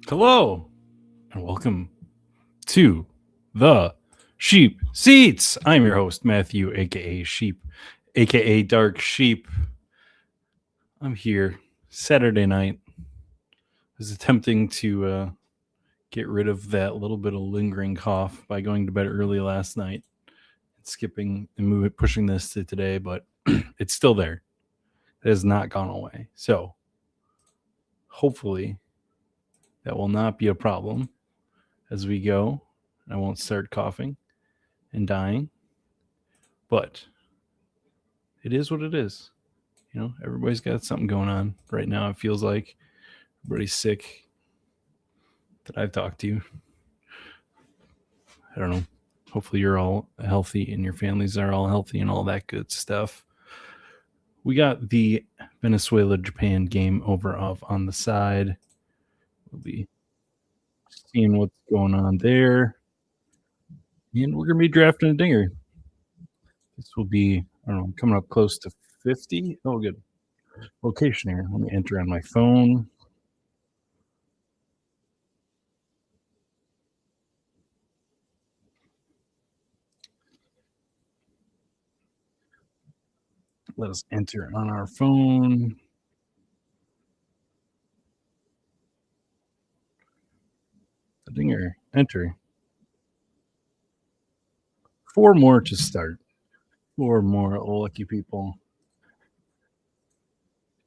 Hello, and welcome to the Sheep Seats. I'm your host, Matthew, aka Sheep, aka Dark Sheep. I'm here Saturday night. I was attempting to get rid of that little bit of lingering cough by going to bed early last night and skipping and pushing this to today, but it's still there. It has not gone away. So hopefully that will not be a problem as we go. I won't start coughing and dying, but it is what it is. You know, everybody's got something going on right now. It feels like everybody's sick that I've talked to. I don't know. Hopefully you're all healthy and your families are all healthy and all that good stuff. We got the Venezuela-Japan game over on the side. We'll be seeing what's going on there. And we're going to be drafting a dinger. This will be, I don't know, coming up close to 50. Oh, good. Location here. Let me enter on my phone. Let us enter on our phone. The dinger. Enter. 4 more to start. 4 more lucky people.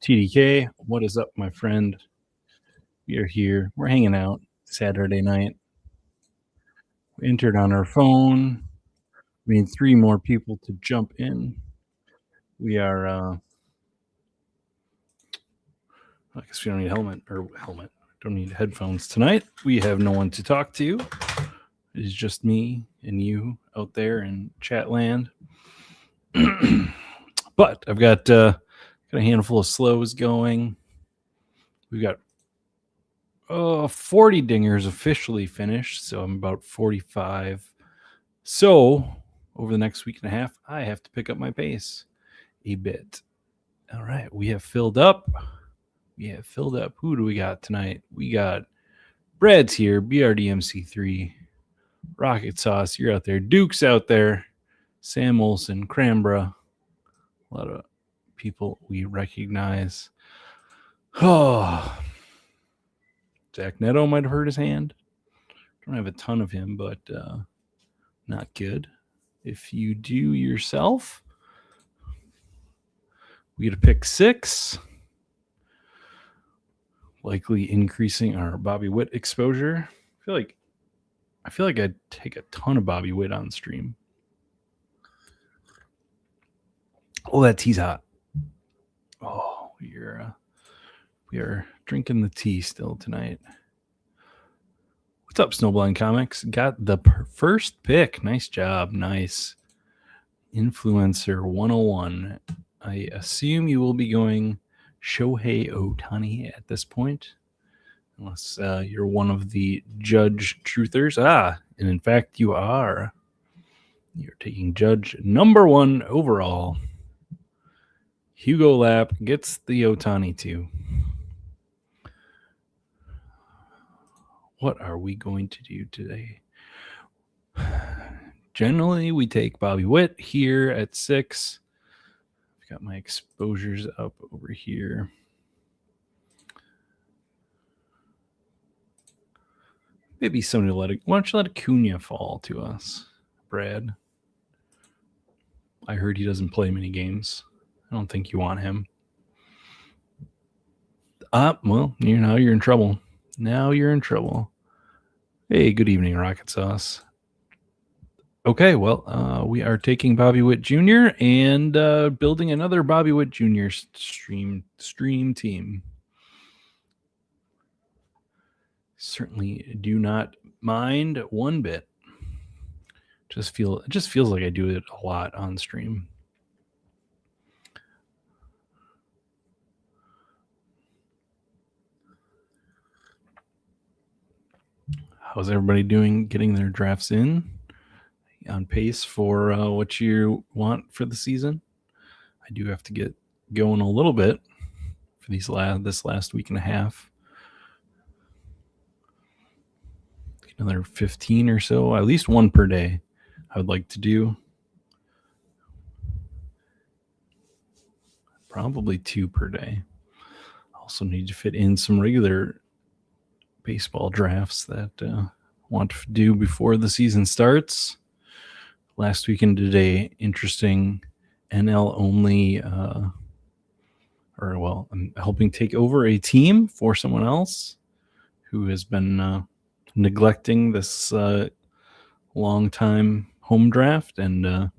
TDK, what is up, my friend? We are here. We're hanging out Saturday night. We entered on our phone. We need 3 more people to jump in. We are, I guess we don't need helmet. Don't need headphones tonight. We have no one to talk to. It is just me and you out there in chat land. But I've got a handful of slows going. We've got 40 dingers officially finished, so I'm about 45. So over the next week and a half, I have to pick up my pace a bit. All right, we have filled up. Who do we got tonight? We got Brad's here, BRDMC3, Rocket Sauce, you're out there, Duke's out there, Sam Olson, Crambra, a lot of people we recognize. Oh, Zach Neto might have hurt his hand. Don't have a ton of him, but not good. If you do yourself, we get a pick 6, likely increasing our Bobby Witt exposure. I feel like I'd take a ton of Bobby Witt on stream. Oh, that tea's hot. Oh, we are drinking the tea still tonight. What's up, Snowblind Comics? Got the first pick. Nice job. Nice. Influencer 101. I assume you will be going Shohei Ohtani at this point, unless you're one of the Judge truthers. And in fact, you are. You're taking Judge number 1 overall. Hugo Lapp gets the Ohtani too. What are we going to do today? Generally, we take Bobby Witt here at 6. I've got my exposures up over here. Maybe somebody why don't you let Acuna fall to us, Brad? I heard he doesn't play many games. I don't think you want him. Well, you're in trouble. Now you're in trouble. Hey, good evening, Rocket Sauce. Okay, well, we are taking Bobby Witt Jr. and building another Bobby Witt Jr. stream team. Certainly do not mind one bit. It just feels like I do it a lot on stream. How's everybody doing getting their drafts in? On pace for what you want for the season? I do have to get going a little bit for this last week and a half. another 15 or so, at least one per day I would like to do. Probably 2 per day. Also need to fit in some regular baseball drafts that I want to do before the season starts. Last weekend did a interesting NL only, I'm helping take over a team for someone else who has been neglecting this long time home draft, and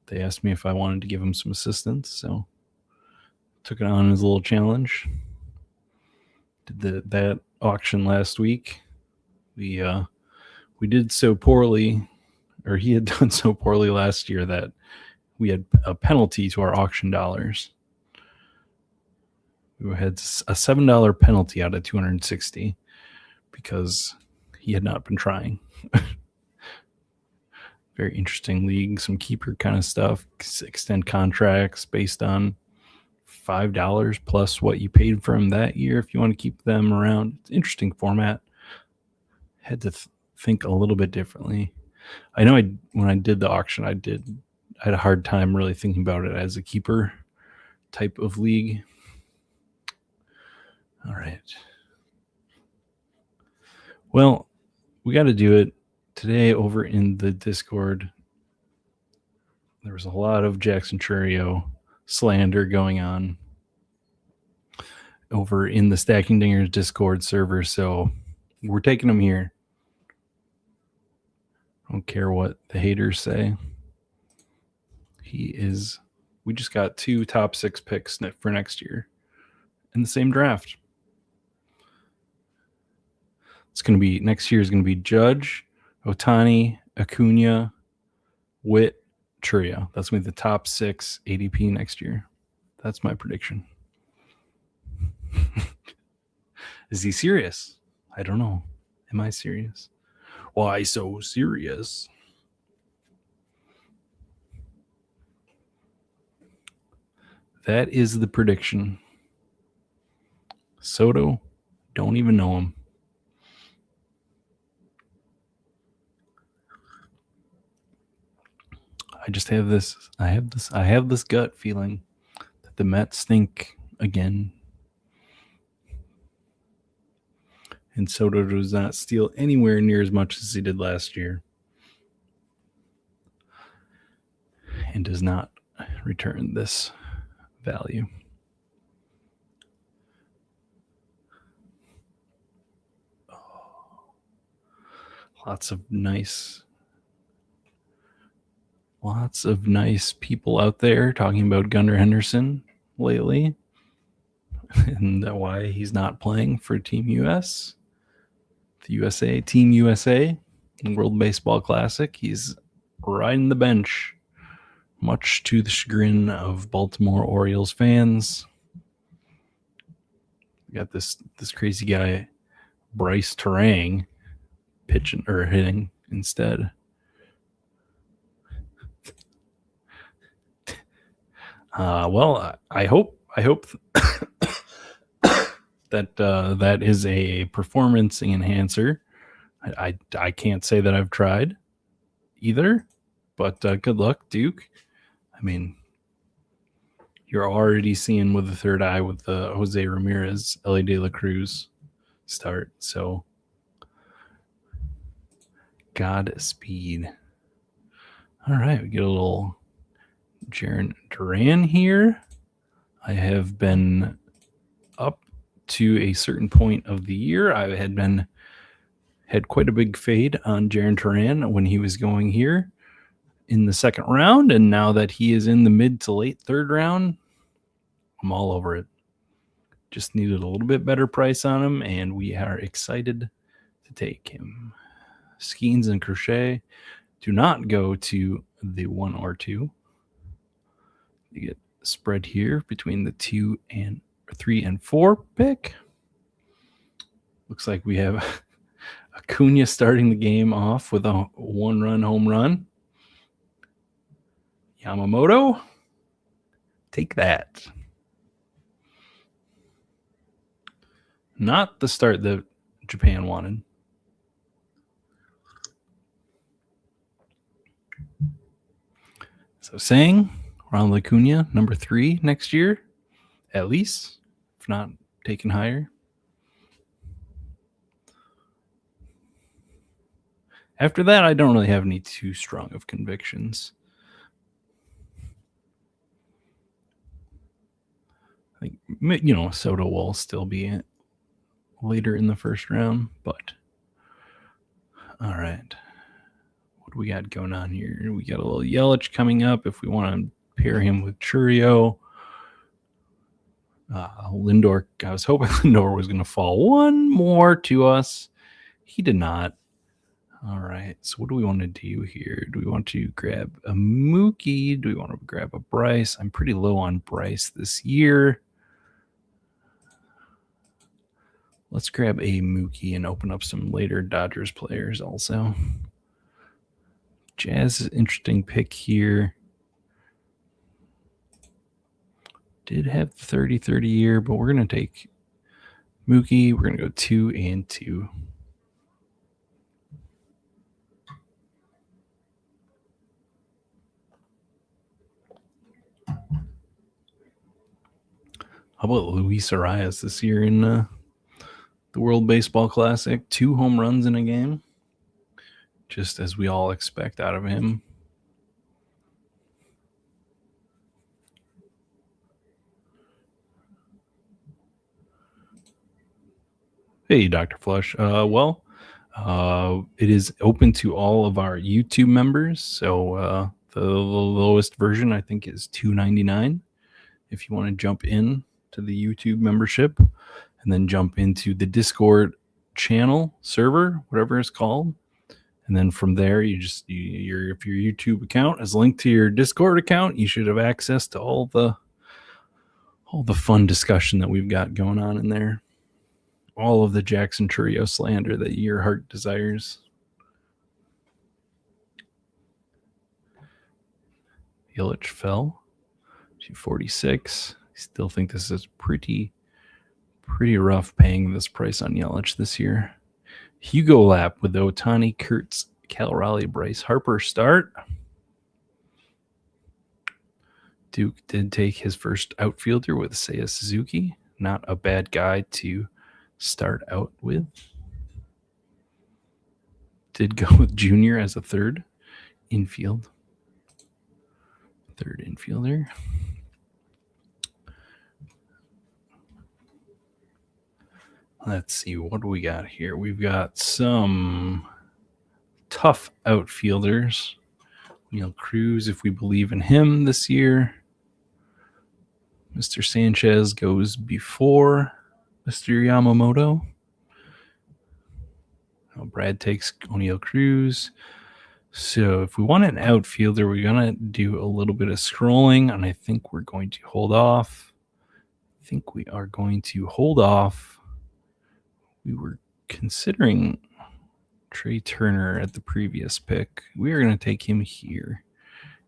they asked me if I wanted to give them some assistance, so took it on as a little challenge. Did that auction last week. We did so poorly, or he had done so poorly last year that we had a penalty to our auction dollars. We had a $7 penalty out of 260 because he had not been trying. Very interesting league, some keeper kind of stuff, extend contracts based on $5 plus what you paid for them that year if you want to keep them around. It's an interesting format. Had to think a little bit differently. I know when I did the auction, I had a hard time really thinking about it as a keeper type of league. All right. Well, we got to do it today over in the Discord. There was a lot of Jackson Churio slander going on over in the Stacking Dingers Discord server, so we're taking them here. I don't care what the haters say. We just got 2 top 6 picks for next year in the same draft. Next year is going to be Judge, Ohtani, Acuna, Witt, Churio. That's going to be the top 6 ADP next year. That's my prediction. Is he serious? I don't know. Am I serious? Why so serious? That is the prediction. Soto, don't even know him. I have this gut feeling that the Mets stink again. And Soto does not steal anywhere near as much as he did last year. And does not return this value. Lots of nice people out there talking about Gunnar Henderson lately and why he's not playing for Team US. The Team USA, World Baseball Classic. He's riding the bench, much to the chagrin of Baltimore Orioles fans. We got this crazy guy, Bryce Terang, pitching or hitting instead. I hope that is a performance enhancer. I can't say that I've tried either, but good luck, Duke. I mean, you're already seeing with the third eye with the Jose Ramirez, Ellie De La Cruz start. So, Godspeed. All right, we get a little Jarren Duran here. I have been up to a certain point of the year. I had quite a big fade on Jarren Duran when he was going here in the second round, and now that he is in the mid to late third round, I'm all over it. Just needed a little bit better price on him, and we are excited to take him. Skeens and Crochet do not go to the 1 or 2. You get spread here between the 3 and 4 pick. Looks like we have Acuna starting the game off with a 1-run home run. Yamamoto, take that. Not the start that Japan wanted. So saying Ronald Acuna, number 3 next year, at least, if not taken higher. After that, I don't really have any too strong of convictions. I think, Soto will still be later in the first round, but all right. What do we got going on here? We got a little Yelich coming up if we want to pair him with Churio. Lindor, I was hoping Lindor was going to fall one more to us. He did not. All right. So what do we want to do here? Do we want to grab a Mookie? Do we want to grab a Bryce? I'm pretty low on Bryce this year. Let's grab a Mookie and open up some later Dodgers players also. Jazz is an interesting pick here. Did have the 30-30 year, but we're going to take Mookie. We're going to go 2 and 2. How about Luis Arias this year in the World Baseball Classic? 2 home runs in a game, just as we all expect out of him. Hey, Dr. Flush. It is open to all of our YouTube members. So the lowest version, I think, is $2.99. If you want to jump in to the YouTube membership and then jump into the Discord channel server, whatever it's called. And then from there, if your YouTube account is linked to your Discord account, you should have access to all the fun discussion that we've got going on in there. All of the Jackson Churio slander that your heart desires. Yelich fell to 46. I still think this is pretty rough paying this price on Yelich this year. Hugo Lap with Ohtani, Kurtz, Cal Raleigh, Bryce Harper start. Duke did take his first outfielder with Seiya Suzuki. Not a bad guy to start out with. Did go with Junior as a third infielder. Let's see, what do we got here? We've got some tough outfielders. Neil Cruz, if we believe in him this year. Mr. Sanchez goes before Mr. Yamamoto. Brad takes O'Neal Cruz. So if we want an outfielder, we're going to do a little bit of scrolling, and I think we're going to hold off. We were considering Trey Turner at the previous pick. We are going to take him here,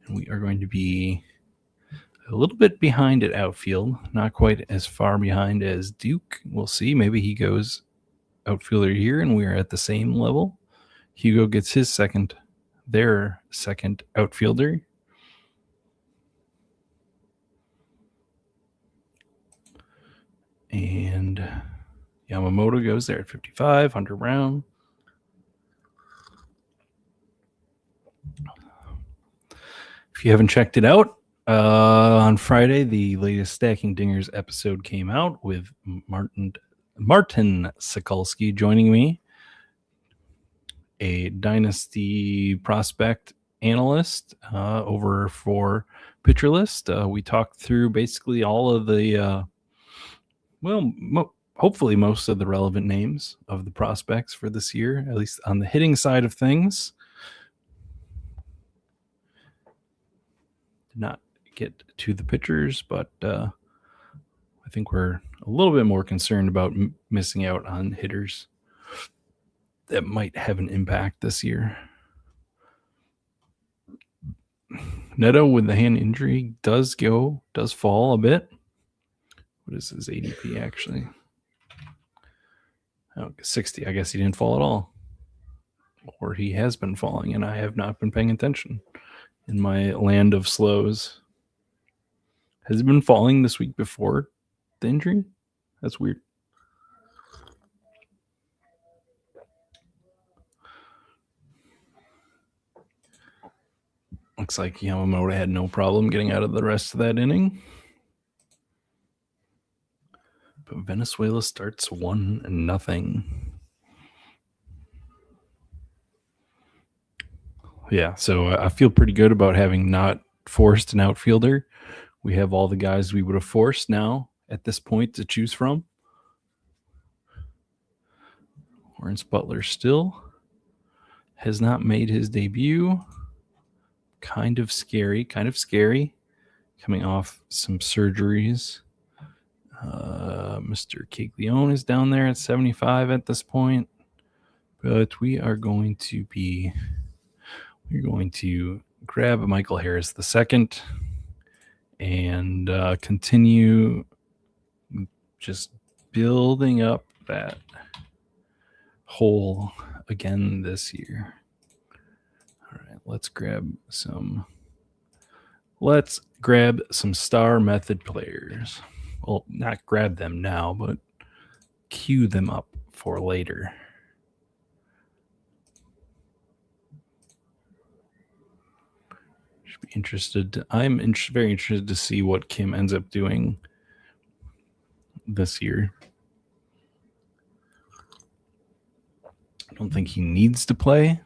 and we are going to be a little bit behind at outfield, not quite as far behind as Duke. We'll see. Maybe he goes outfielder here, and we are at the same level. Hugo gets their second outfielder. And Yamamoto goes there at 55, Hunter Brown. If you haven't checked it out, on Friday, the latest Stacking Dingers episode came out with Martin Sokolsky joining me, a dynasty prospect analyst over for Pitcher List. We talked through basically all of the, hopefully most of the relevant names of the prospects for this year, at least on the hitting side of things. Did not get to the pitchers, but I think we're a little bit more concerned about missing out on hitters that might have an impact this year. Neto with the hand injury does fall a bit. What is his ADP actually? 60. I guess he didn't fall at all. Or he has been falling and I have not been paying attention. in my land of slows. Has he been falling this week before the injury? That's weird. Looks like Yamamoto had no problem getting out of the rest of that inning. But Venezuela starts 1-0. Yeah, so I feel pretty good about having not forced an outfielder. We have all the guys we would have forced now at this point to choose from. Lawrence Butler still has not made his debut. Kind of scary. Coming off some surgeries. Mr. Caglione is down there at 75 at this point. But we're going to grab Michael Harris II and continue just building up that hole again this year. All right, let's grab some star method players. Well, not grab them now, but queue them up for later. Should be interested. I'm very interested to see what Kim ends up doing this year. I don't think he needs to play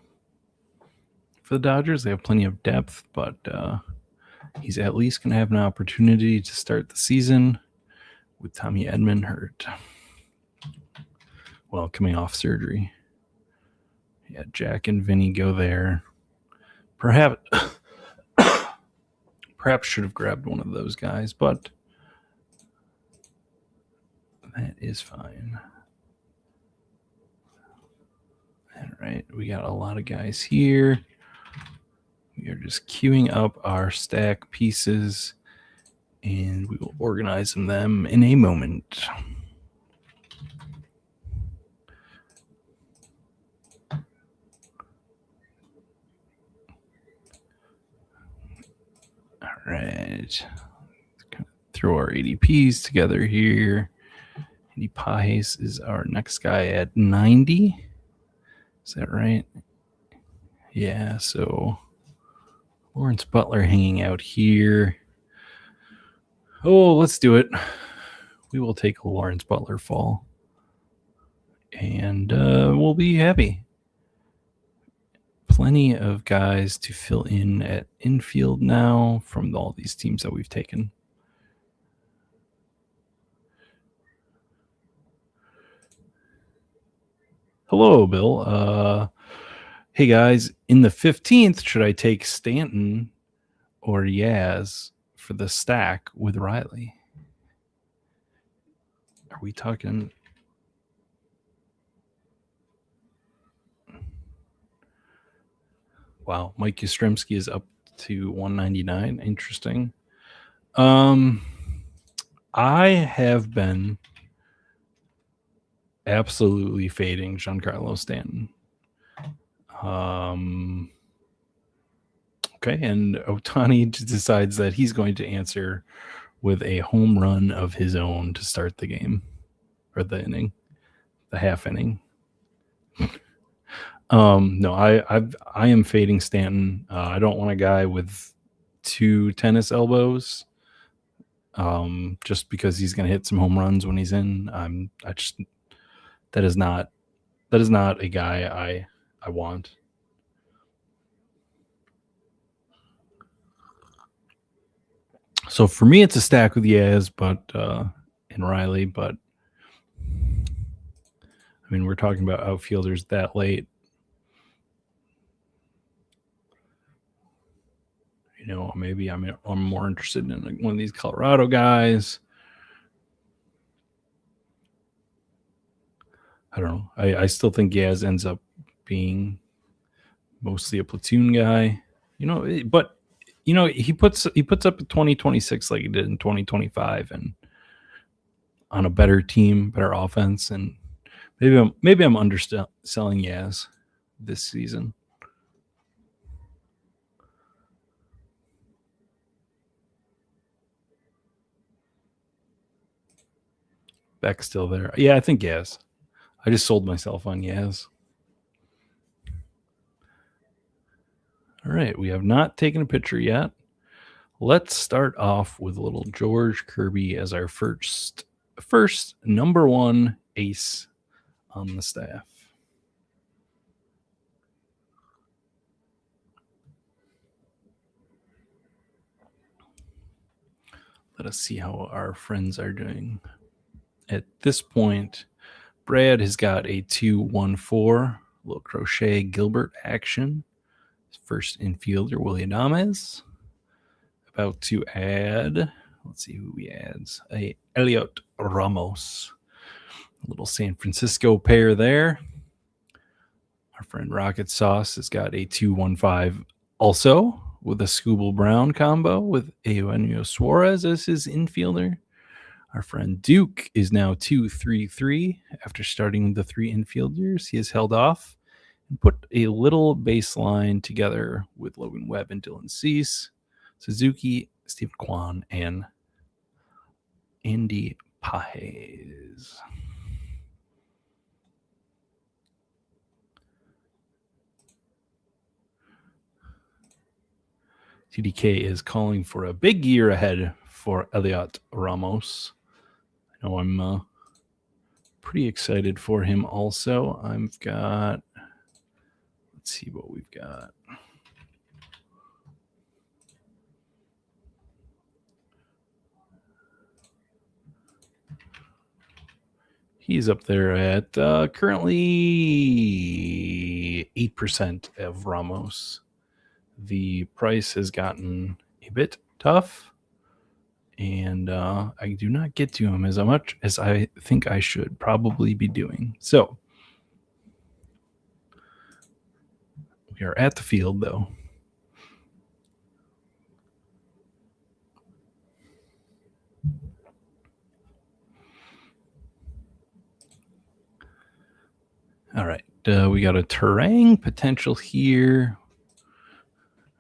for the Dodgers. They have plenty of depth, but he's at least going to have an opportunity to start the season with Tommy Edman hurt. Well, coming off surgery. Yeah, Jack and Vinny go there. Perhaps should have grabbed one of those guys, but that is fine. All right, we got a lot of guys here. We are just queuing up our stack pieces, and we will organize them in a moment. All right. Kind of throw our ADPs together here. Andy Pajes is our next guy at 90. Is that right? Yeah, so Lawrence Butler hanging out here. Oh, let's do it. We will take a Lawrence Butler fall. And we'll be happy. Plenty of guys to fill in at infield now from all these teams that we've taken. Hello, Bill. Hey, guys. In the 15th, should I take Stanton or Yaz for the stack with Riley? Are we talking... Wow, Mike Yastrzemski is up to 199. Interesting. I have been absolutely fading Giancarlo Stanton. Okay, and Ohtani decides that he's going to answer with a home run of his own to start the game, or the inning, the half inning. No, I am fading Stanton. I don't want a guy with 2 tennis elbows. Just because he's going to hit some home runs when he's in. That is not a guy I want. So for me, it's a stack with Yaz, and Riley, but I mean, we're talking about outfielders that late. You know, maybe I'm more interested in one of these Colorado guys. I don't know. I still think Yaz ends up being mostly a platoon guy. You know, but you know, he puts up 2026 like he did in 2025, and on a better team, better offense, and maybe I'm underselling Yaz this season. Beck's still there. Yeah, I think Yaz. I just sold myself on Yaz. All right, we have not taken a picture yet. Let's start off with a little George Kirby as our first number one ace on the staff. Let us see how our friends are doing. At this point, Brad has got a 2-1-4, little crochet Gilbert action. First infielder, Willie Adames. About to add, let's see who he adds, a Elliot Ramos. A little San Francisco pair there. Our friend Rocket Sauce has got a 2-1-5 also with a Scooble Brown combo with Eugenio Suarez as his infielder. Our friend Duke is now 2-3-3 after starting the three infielders. He has held off and put a little baseline together with Logan Webb and Dylan Cease, Suzuki, Stephen Kwan, and Andy Pajes. TDK is calling for a big year ahead for Elliot Ramos. I know I'm pretty excited for him also. I've got, let's see what we've got. He's up there at currently 8% of Ramos. The price has gotten a bit tough, and I do not get to him as much as I think I should probably be doing. So we are at the field, though. All right. We got a Terang potential here,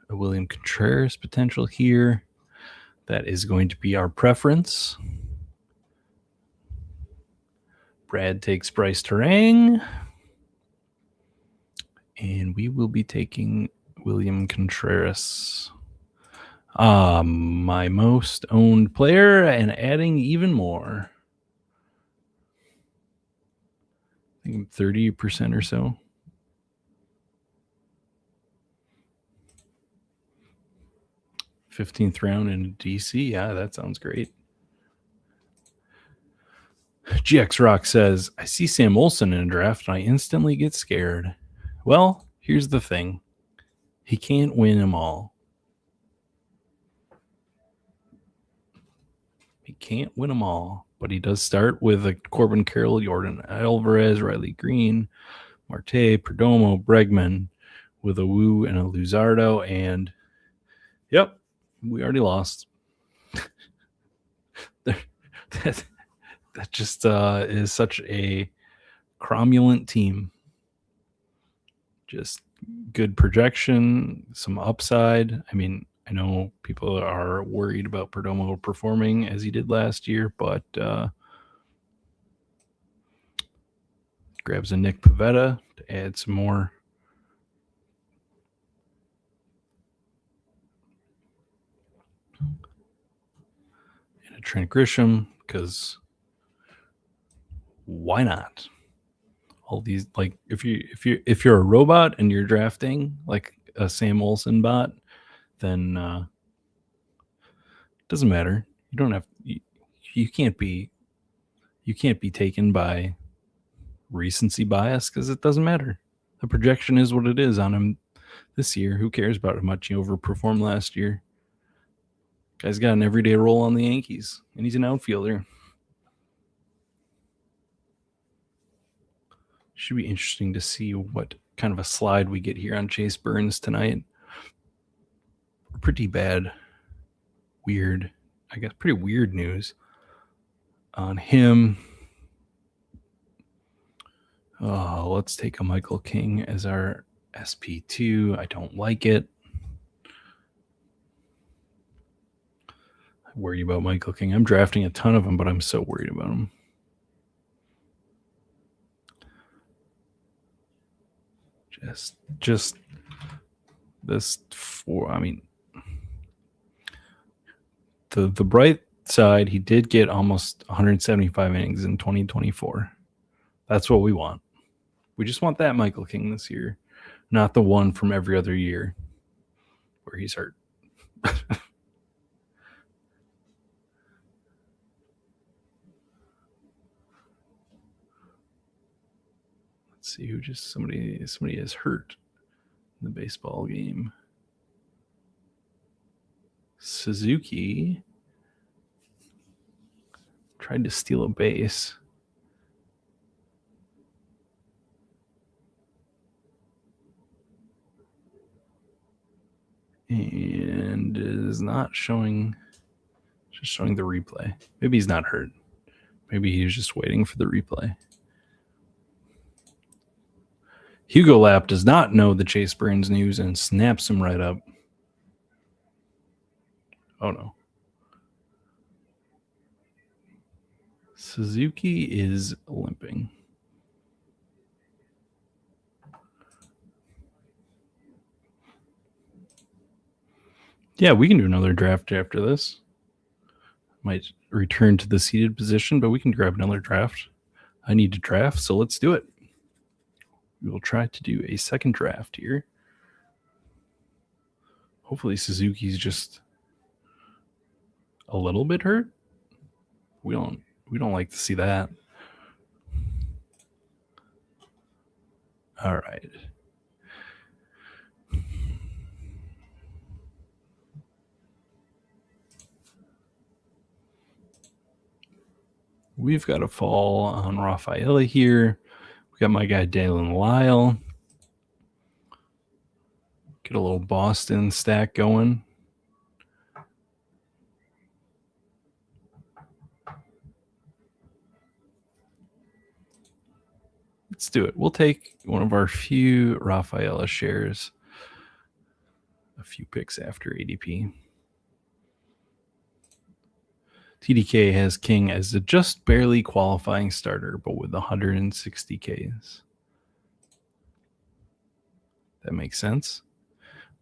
a William Contreras potential here. That is going to be our preference. Brad takes Bryce Terang, and we will be taking William Contreras. My most owned player, and adding even more. I think 30% or so. $15th round in DC. Yeah, that sounds great. GX Rock says, I see Sam Olson in a draft and I instantly get scared. Well, here's the thing. He can't win them all. He can't win them all, but he does start with a Corbin Carroll, Jordan Alvarez, Riley Green, Marte, Perdomo, Bregman, with a Wu and a Luzardo, and yep, we already lost. that just is such a cromulent team. Just good projection, some upside. I mean, I know people are worried about Perdomo performing as he did last year, but grabs a Nick Pivetta to add some more. And a Trent Grisham, because why not? All these, like, if you're a robot and you're drafting like a Sam Olson bot, then it doesn't matter. You don't have you can't be taken by recency bias because it doesn't matter. The projection is what it is on him this year. Who cares about how much he overperformed last year? Guy's got an everyday role on the Yankees, and he's an outfielder. Should be interesting to see what kind of a slide we get here on Chase Burns tonight. Pretty bad, weird, I guess pretty weird news on him. Oh, let's take a Michael King as our SP2. I don't like it. I worry about Michael King. I'm drafting a ton of them, but I'm so worried about him. Just this I mean, the bright side, he did get almost 175 innings in 2024. That's what we want. We just want that Michael King this year, not the one from every other year where he's hurt. Let's see who just somebody is hurt in the baseball game. Suzuki tried to steal a base. And is not showing, just showing the replay. Maybe he's not hurt. Maybe he's just waiting for the replay. Hugo Lapp does not know the Chase Burns news and snaps him right up. Oh no. Suzuki is limping. Yeah, we can do another draft after this. Might return to the seated position, but we can grab another draft. I need to draft, so let's do it. We will try to do a second draft here. Hopefully Suzuki's just a little bit hurt. We don't like to see that. All right. We've got a fall on Rafaela here. We got my guy Dalen Lyle. Get a little Boston stack going. Let's do it. We'll take one of our few Rafaela shares a few picks after ADP. TDK has King as a just barely qualifying starter, but with 160 Ks. That makes sense.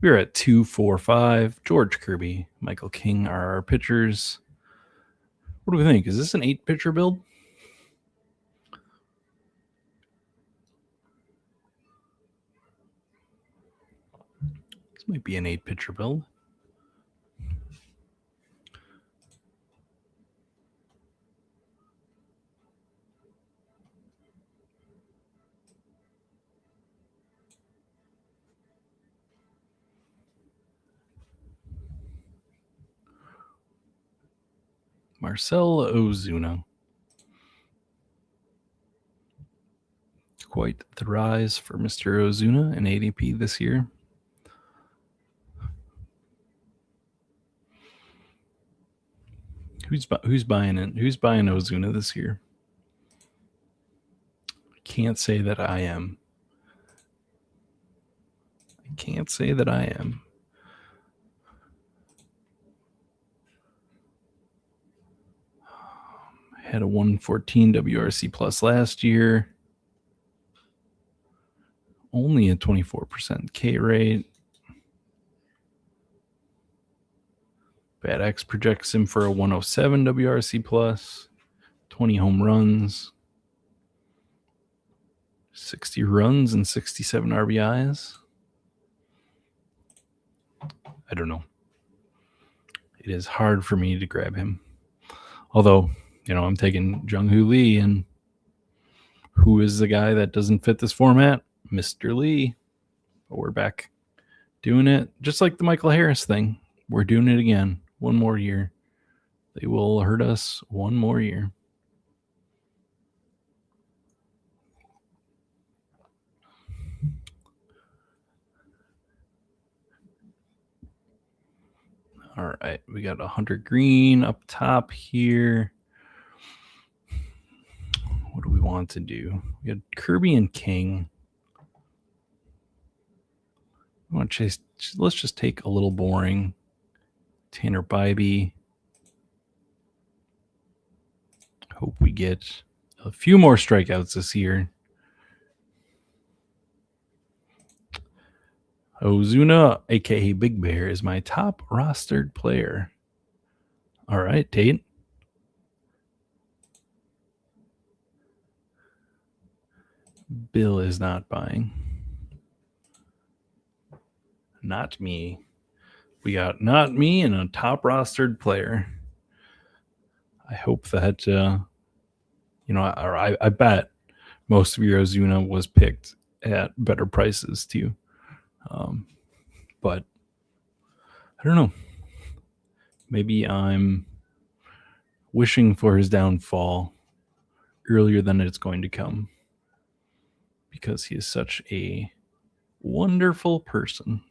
We're at 245. George Kirby, Michael King are our pitchers. What do we think? Is this an 8-pitcher build? This might be an 8-pitcher build. Marcell Ozuna. Quite the rise for Mr. Ozuna in ADP this year. Who's buying it? Who's buying Ozuna this year? I can't say that I am. I can't say that I am. Had a 114 WRC plus last year. Only a 24% K rate. Bad X projects him for a 107 WRC plus, 20 home runs, 60 runs, and 67 RBIs. I don't know. It is hard for me to grab him. Although, I'm taking Jung-Hoo Lee, and who is the guy that doesn't fit this format? Mr. Lee. But we're back doing it. Just like the Michael Harris thing. We're doing it again. One more year. They will hurt us one more year. All right. We got 100 green up top here. What do we want to do? We got Kirby and King. I want to chase. Let's just take a little boring. Tanner Bybee. Hope we get a few more strikeouts this year. Ozuna, aka Big Bear, is my top rostered player. All right, Tate. Bill is not buying. Not me. We got not me and a top rostered player. I hope that, I bet most of your Ozuna was picked at better prices too. But I don't know. Maybe I'm wishing for his downfall earlier than it's going to come because he is such a wonderful person.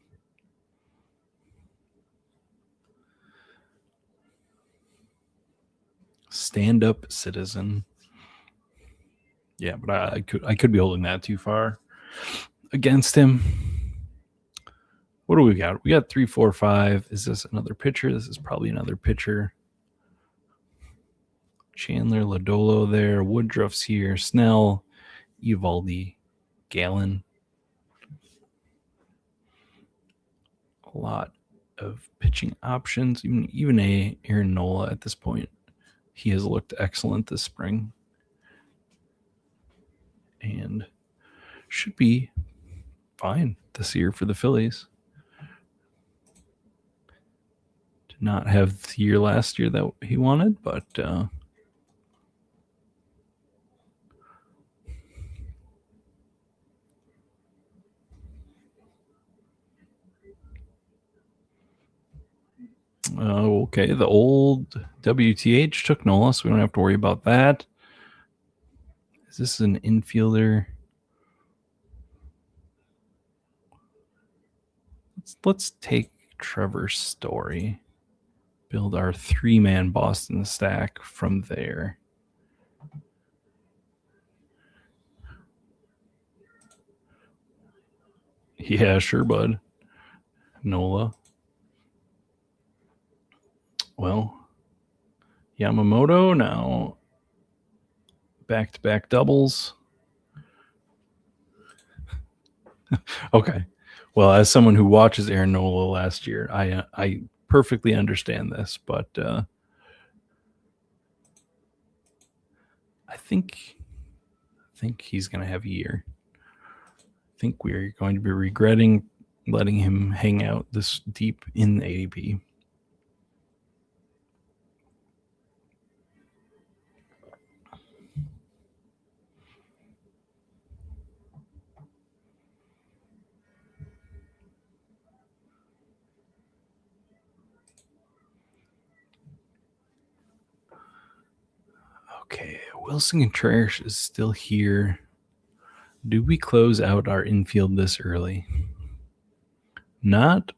Stand-up citizen. Yeah, but I could be holding that too far against him. What do we got? We got 3, 4, 5. Is this another pitcher? This is probably another pitcher. Chandler, Lodolo there. Woodruff's here. Snell, Eovaldi, Gallon. A lot of pitching options. Even Aaron Nola at this point. He has looked excellent this spring. And should be fine this year for the Phillies. Did not have the year last year that he wanted, but okay. The old WTH took Nola, so we don't have to worry about that. Is this an infielder? Let's take Trevor Story. Build our 3-man Boston stack from there. Yeah, sure, bud. Nola. Well, Yamamoto now back-to-back doubles. Okay. Well, as someone who watches Aaron Nola last year, I perfectly understand this, but I think he's going to have a year. I think we're going to be regretting letting him hang out this deep in the ADP. Okay, Wilson Contreras is still here. Do we close out our infield this early? Not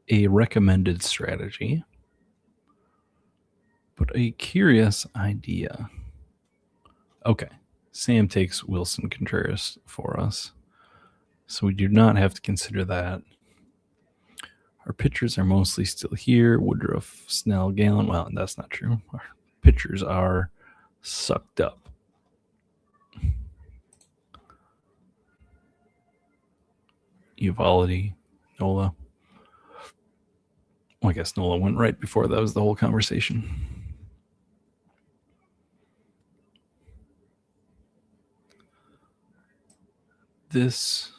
a recommended strategy, but a curious idea. Okay, Sam takes Wilson Contreras for us, so we do not have to consider that. Our pitchers are mostly still here. Woodruff, Snell, Gallon. Well, that's not true. Our pitchers are sucked up. Eovaldi, Nola. Well, I guess Nola went right before that was the whole conversation. This,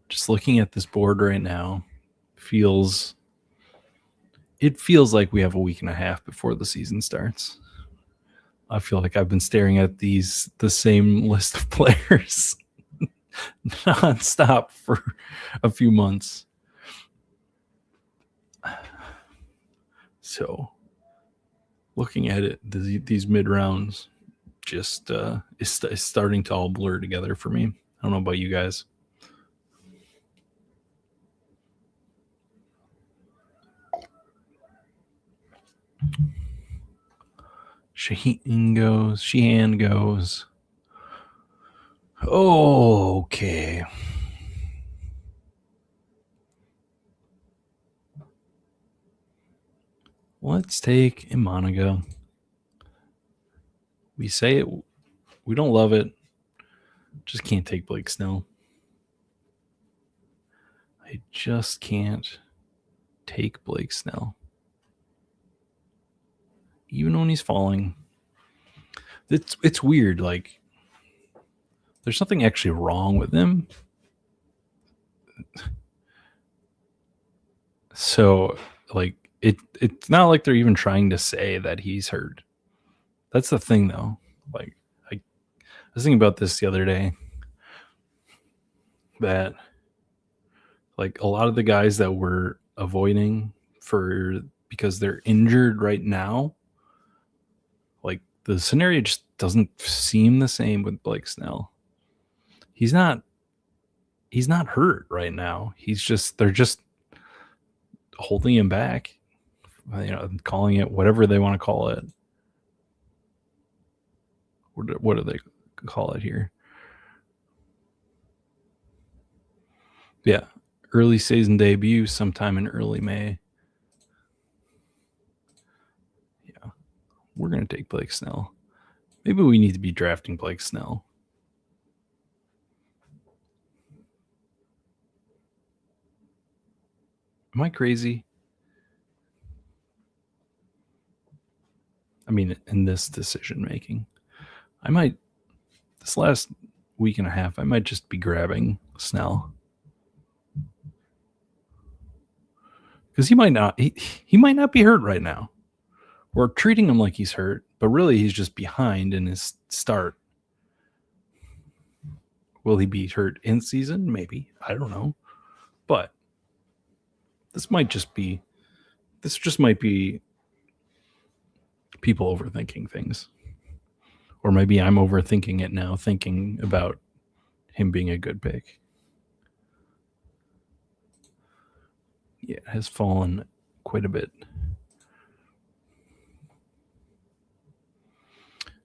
just looking at this board right now, feels like we have a week and a half before the season starts. I feel like I've been staring at the same list of players nonstop for a few months. So looking at it, these mid rounds just is starting to all blur together for me. I don't know about you guys. Sheehan goes. Okay. Let's take Imanaga. We say it. We don't love it. Just can't take Blake Snell. I just can't take Blake Snell. Even when he's falling. It's weird. Like, there's something actually wrong with him. So, like, it's not like they're even trying to say that he's hurt. That's the thing, though. Like, I was thinking about this the other day, that like a lot of the guys that we're avoiding because they're injured right now, like the scenario just doesn't seem the same with Blake Snell. He's not hurt right now. They're just holding him back, calling it whatever they want to call it. What do they call it here? Yeah, early season debut sometime in early May. Yeah, we're going to take Blake Snell. Maybe we need to be drafting Blake Snell. Am I crazy? I mean, in this decision making, this last week and a half, I might just be grabbing Snell. Because he might not be hurt right now. We're treating him like he's hurt, but really he's just behind in his start. Will he be hurt in season? Maybe. I don't know. But this just might be people overthinking things. Or maybe I'm overthinking it now, thinking about him being a good pick. Yeah, it has fallen quite a bit.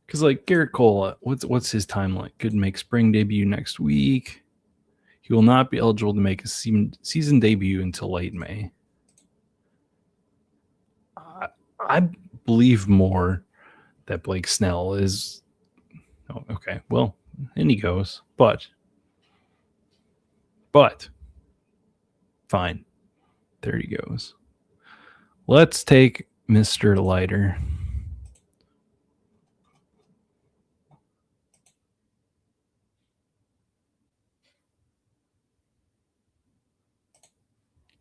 Because like Garrett Cole, what's his timeline? Could make spring debut next week. He will not be eligible to make a season debut until late May. I believe more that Blake Snell is. Oh, okay, well, in he goes. But fine. There he goes. Let's take Mr. Leiter.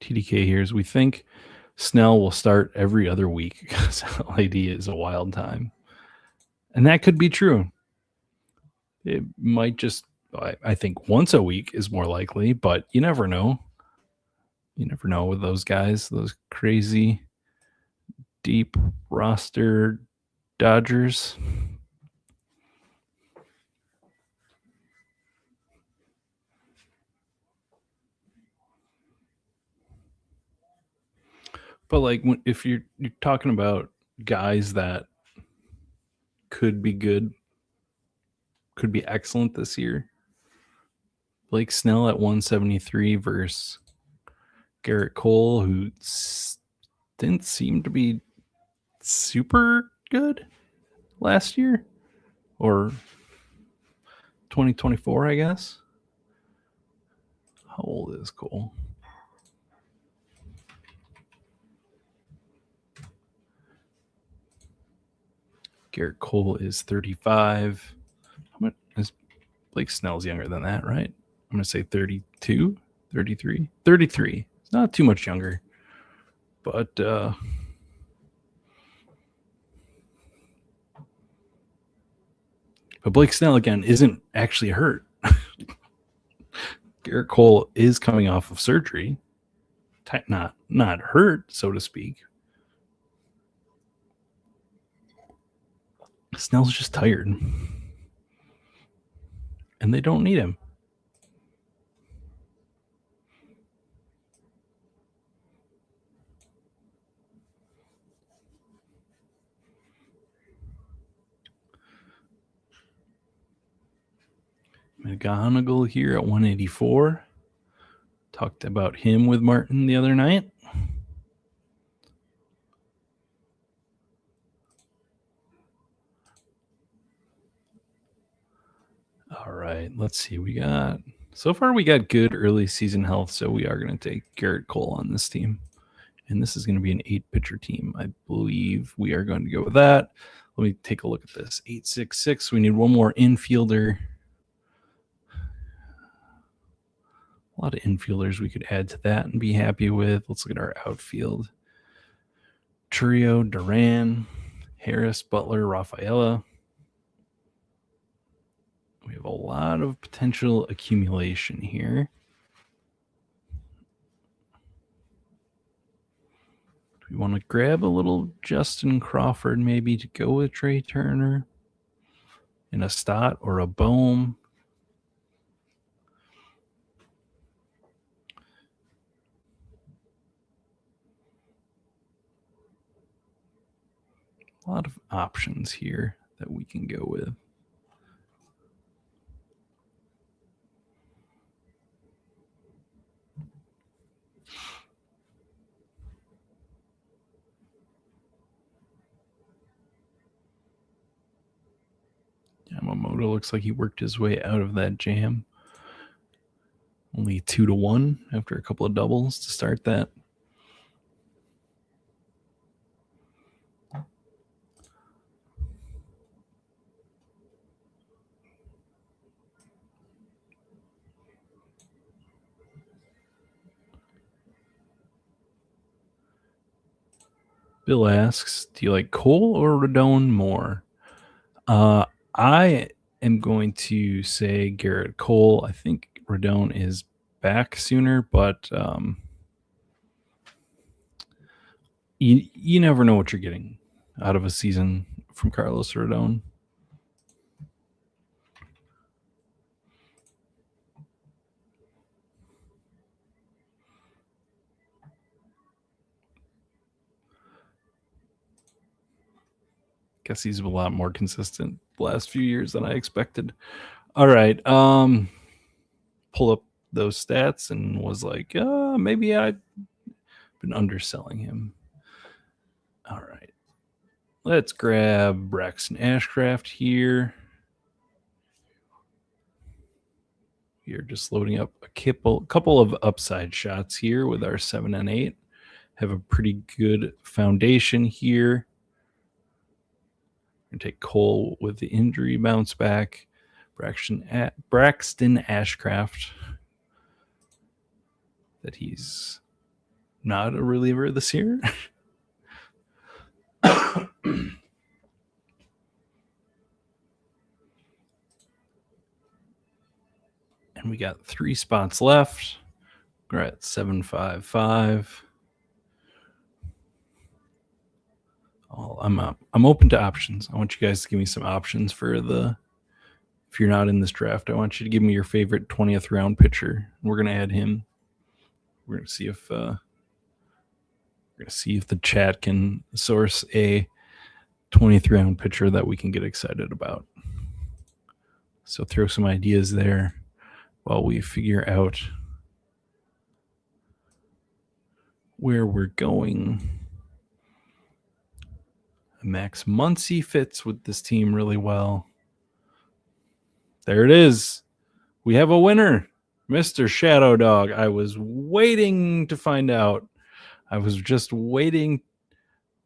TDK here is we think Snell will start every other week because LAD is a wild time. And that could be true. It might just, I think once a week is more likely, but you never know. You never know with those guys, those crazy deep roster Dodgers. But like if you're talking about guys that could be good, could be excellent this year, Blake Snell at 173 versus Garrett Cole, who didn't seem to be super good last year or 2024, I guess. How old is Cole? Garrett Cole is 35. How much is Blake Snell's younger than that, right? I'm going to say 32, 33. 33. It's not too much younger. But Blake Snell, again, isn't actually hurt. Garrett Cole is coming off of surgery. Not hurt, so to speak. Snell's just tired. And they don't need him. McGonigal here at 184. Talked about him with Martin the other night. All right, let's see. We got So far, we got good early season health, so we are going to take Garrett Cole on this team. And this is going to be an 8-pitcher team. I believe we are going to go with that. Let me take a look at this. 8-6-6. We need one more infielder. A lot of infielders we could add to that and be happy with. Let's look at our outfield. Churio, Duran, Harris, Butler, Rafaela. We have a lot of potential accumulation here. Do we want to grab a little Justin Crawford maybe to go with Trey Turner in a Stott or a Bohm? A lot of options here that we can go with. Yamamoto looks like he worked his way out of that jam. Only 2-1 after a couple of doubles to start that. Bill asks, do you like Cole or Rodon more? I am going to say Garrett Cole. I think Rodon is back sooner, but you never know what you're getting out of a season from Carlos Rodon. Guess he's a lot more consistent the last few years than I expected. All right. Pull up those stats and was like, maybe I've been underselling him. All right. Let's grab Braxton Ashcraft here. We are just loading up a couple of upside shots here with our 7 and 8. Have a pretty good foundation here. We're going to take Cole with the injury bounce back. Braxton Ashcraft. That he's not a reliever this year. And we got 3 spots left. We're at 755. I'm open to options. I want you guys to give me some options for if you're not in this draft. I want you to give me your favorite 20th round pitcher. We're gonna add him. We're gonna see if the chat can source a 20th round pitcher that we can get excited about. So throw some ideas there while we figure out where we're going. Max Muncy fits with this team really well. There it is. We have a winner, Mr. Shadow Dog. I was waiting to find out. I was just waiting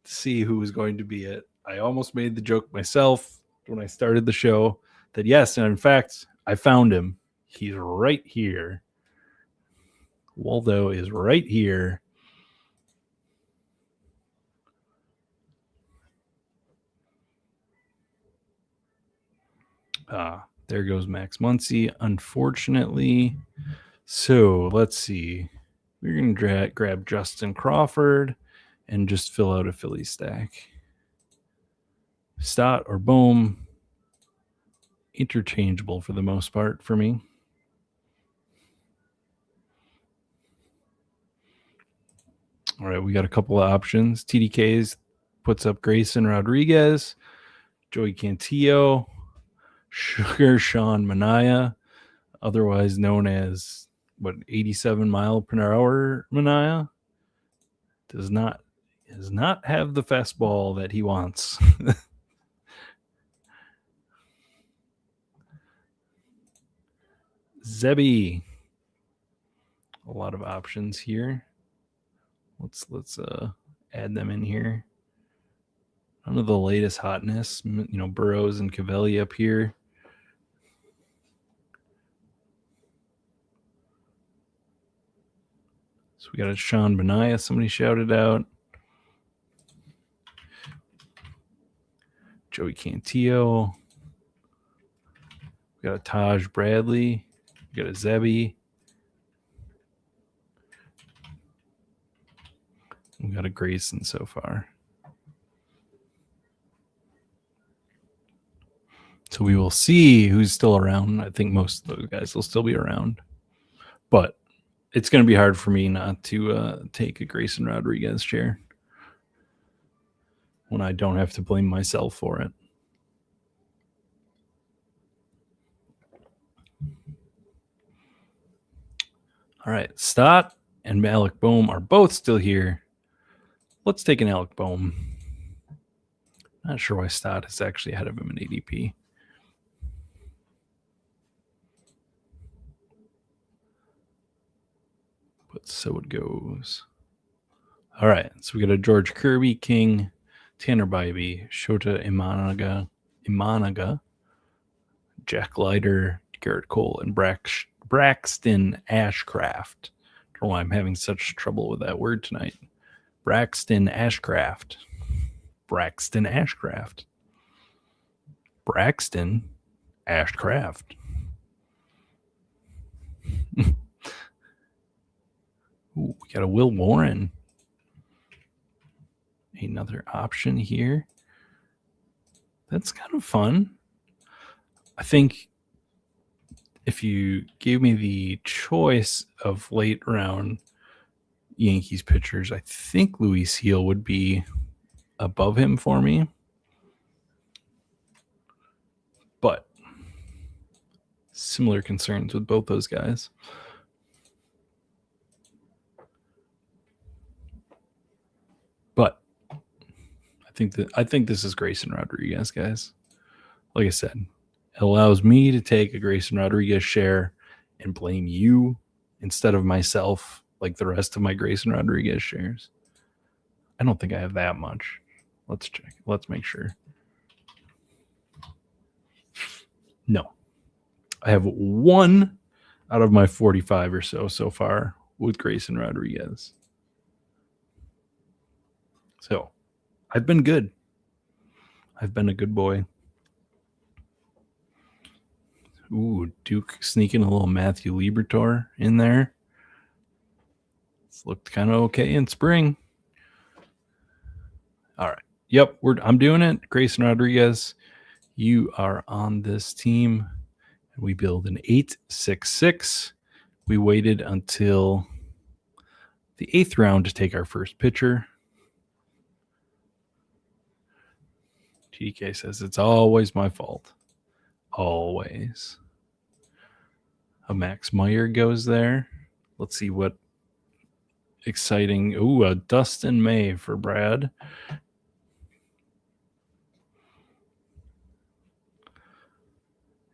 to see who was going to be it. I almost made the joke myself when I started the show that yes, and in fact, I found him. He's right here. Waldo is right here. There goes Max Muncy, unfortunately. So let's see. We're going to grab Justin Crawford and just fill out a Philly stack. Stott or Bohm, interchangeable for the most part for me. All right, we got a couple of options. TDKs puts up Grayson Rodriguez, Joey Cantillo, Sugar Sean Manaea, otherwise known as 87 mile per hour Manaea, does not have the fastball that he wants. Zebby. A lot of options here. Let's add them in here. None of the latest hotness, Burrows and Cavelli up here. So we got a Sean Benaya, somebody shouted out. Joey Cantillo. We got a Taj Bradley. We got a Zebby. We got a Grayson so far. So we will see who's still around. I think most of those guys will still be around. But it's going to be hard for me not to take a Grayson Rodriguez share when I don't have to blame myself for it. All right, Stott and Alec Boehm are both still here. Let's take an Alec Boehm. Not sure why Stott is actually ahead of him in ADP. But so it goes. All right, so we got a George Kirby, King, Tanner Bybee, Shota Imanaga, Jack Leiter, Garrett Cole, and Braxton Ashcraft. I don't know why I'm having such trouble with that word tonight. Braxton Ashcraft. Braxton Ashcraft. Braxton Ashcraft. Ooh, we got a Will Warren. Another option here. That's kind of fun. I think if you gave me the choice of late round Yankees pitchers, I think Luis Heel would be above him for me. But similar concerns with both those guys. But I think this is Grayson Rodriguez, guys. Like I said, it allows me to take a Grayson Rodriguez share and blame you instead of myself, like the rest of my Grayson Rodriguez shares. I don't think I have that much. Let's check. Let's make sure. No. I have 1 out of my 45 or so far with Grayson Rodriguez. So I've been good. I've been a good boy. Ooh, Duke sneaking a little Matthew Liberatore in there. It's looked kind of okay in spring. All right. Yep, I'm doing it. Grayson Rodriguez, you are on this team. We build an 8-6-6. We waited until the 8th round to take our first pitcher. TDK says it's always my fault. Always. A Max Meyer goes there. Let's see what exciting. Ooh, a Dustin May for Brad.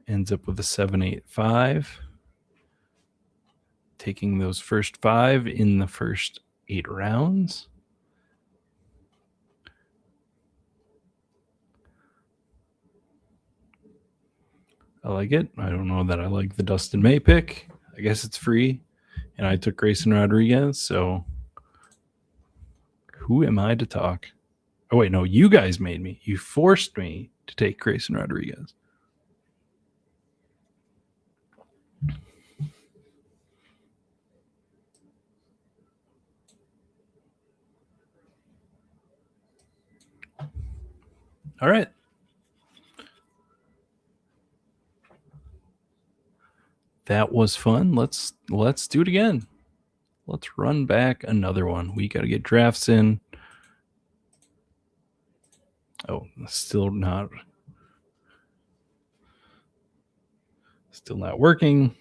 Ends up with a 7-8-5. Taking those first 5 in the first 8 rounds. I like it. I don't know that I like the Dustin May pick. I guess it's free. And I took Grayson Rodriguez, so who am I to talk? Oh, wait, no, you guys made me. You forced me to take Grayson Rodriguez. All right. That was fun. Let's do it again. Let's run back another one. We got to get drafts in. Oh, still not working.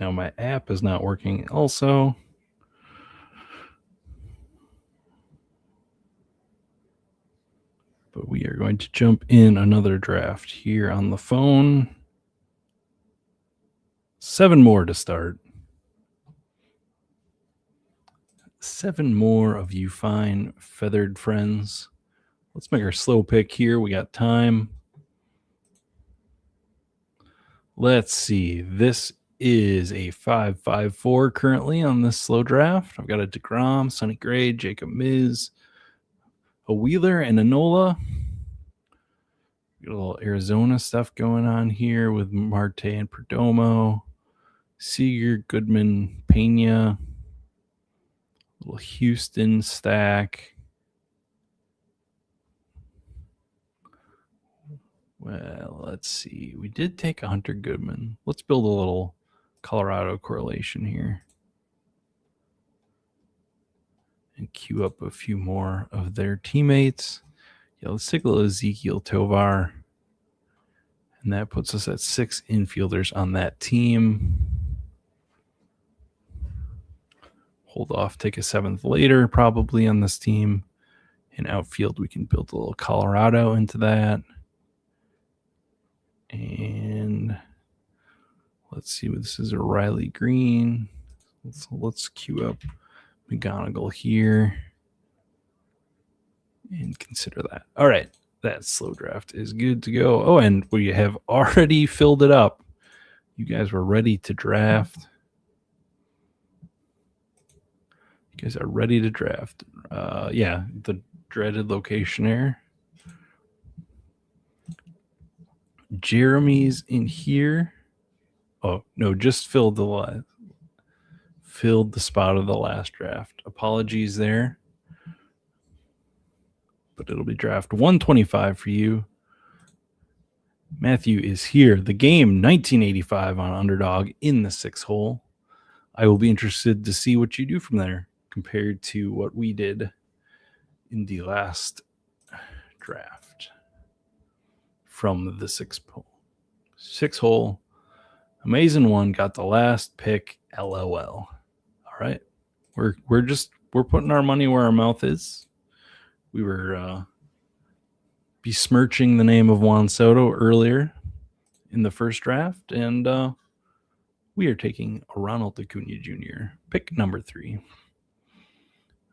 Now my app is not working also. But we are going to jump in another draft here on the phone. 7 more to start. 7 more of you fine feathered friends. Let's make our slow pick here. We got time. Let's see. This is a 5-5-4 currently on this slow draft. I've got a DeGrom, Sonny Gray, Jacob Miz, a Wheeler, and a Nola. Got a little Arizona stuff going on here with Marte and Perdomo, Seager, Goodman, Pena, a little Houston stack. Well, let's see. We did take a Hunter Goodman. Let's build a little Colorado correlation here and queue up a few more of their teammates. Yeah, let's take a little Ezekiel Tovar. And that puts us at 6 infielders on that team. Hold off, take a 7th later probably on this team. In outfield, we can build a little Colorado into that. And let's see, this is a Riley Green. Let's queue up McGonigal here and consider that. All right, that slow draft is good to go. Oh, and we have already filled it up. You guys were ready to draft. You guys are ready to draft. Yeah, the dreaded location error. Jeremy's in here. Oh, no, just filled the spot of the last draft. Apologies there. But it'll be draft 125 for you. Matthew is here. The game 1985 on Underdog in the 6 hole. I will be interested to see what you do from there compared to what we did in the last draft from the 6 hole. 6 hole. Amazing one. Got the last pick. LOL. All right. We're putting our money where our mouth is. We were besmirching the name of Juan Soto earlier in the first draft, and we are taking Ronald Acuna Jr., pick number 3.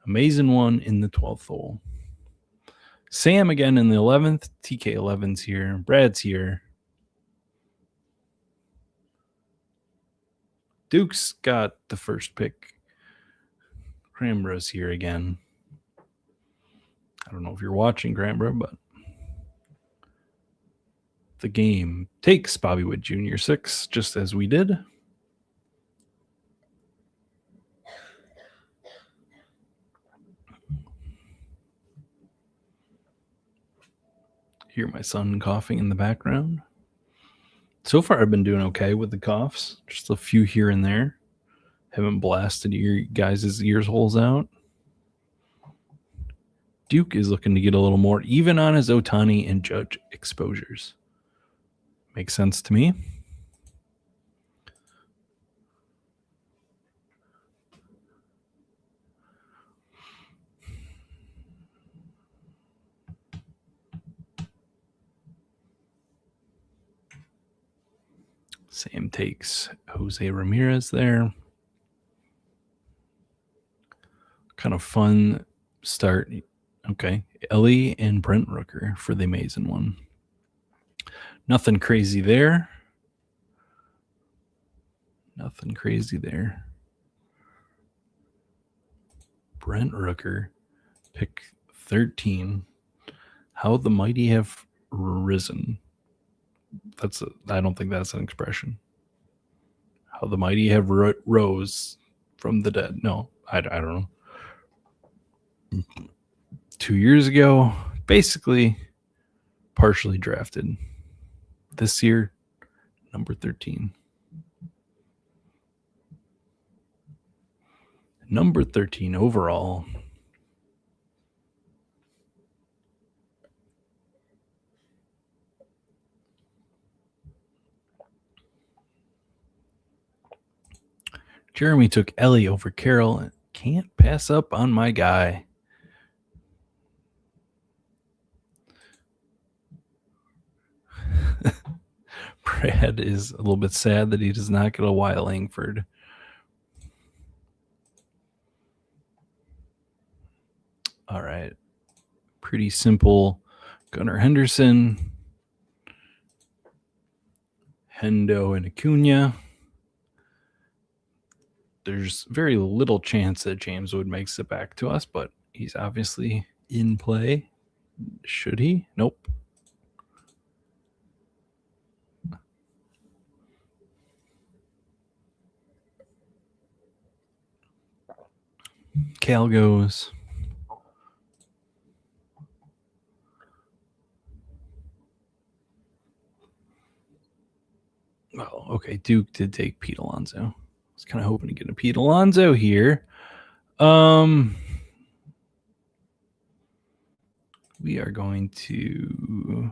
Amazing one in the 12th hole. Sam again in the 11th. TK11's here. Brad's here. Duke's got the first pick. Cranbro's here again. I don't know if you're watching, Cranbro, but the game takes Bobby Witt Jr. 6, just as we did. Hear my son coughing in the background. So far, I've been doing okay with the coughs. Just a few here and there. Haven't blasted your guys' ears holes out. Duke is looking to get a little more even on his Ohtani and Judge exposures. Makes sense to me. Sam takes Jose Ramirez there. Kind of fun start. Okay. Ellie and Brent Rooker for the amazing one. Nothing crazy there. Nothing crazy there. Brent Rooker, pick 13. How the mighty have risen. I don't think that's an expression. How the mighty have rose from the dead. No, I don't know. 2 years ago, basically partially drafted. This year, number 13. Number 13 overall. Jeremy took Ellie over Carroll and can't pass up on my guy. Brad is a little bit sad that he does not get a Wyatt Langford. All right. Pretty simple. Gunnar Henderson, Hendo, and Acuna. There's very little chance that James Wood makes it back to us, but he's obviously in play. Should he? Nope. Cal goes. Oh, okay. Duke did take Pete Alonso. I was kind of hoping to get a Pete Alonso here. We are going to.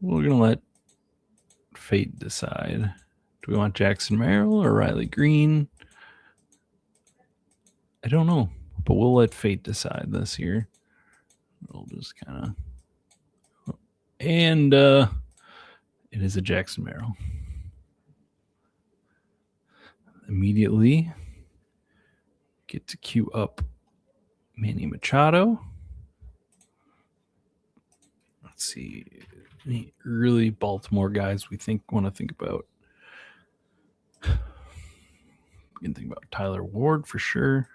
We're going to let fate decide. Do we want Jackson Merrill or Riley Green? I don't know, but we'll let fate decide this year. We'll just kind of. And it is a Jackson Merrill. Immediately get to queue up Manny Machado. Let's see. Any early Baltimore guys we want to think about? You can think about Tyler Ward for sure.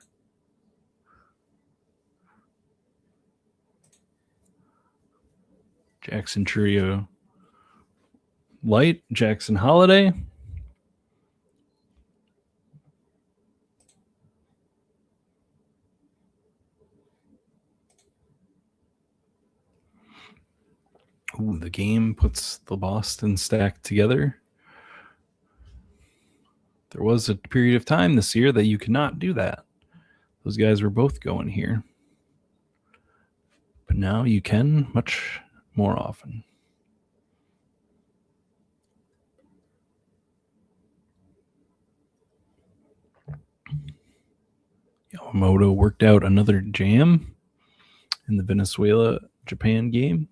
Jackson Churio Light, Jackson Holiday. Ooh, the game puts the Boston stack together. There was a period of time this year that you could not do that. Those guys were both going here. But now you can much more often. Yamamoto worked out another jam in the Venezuela-Japan game.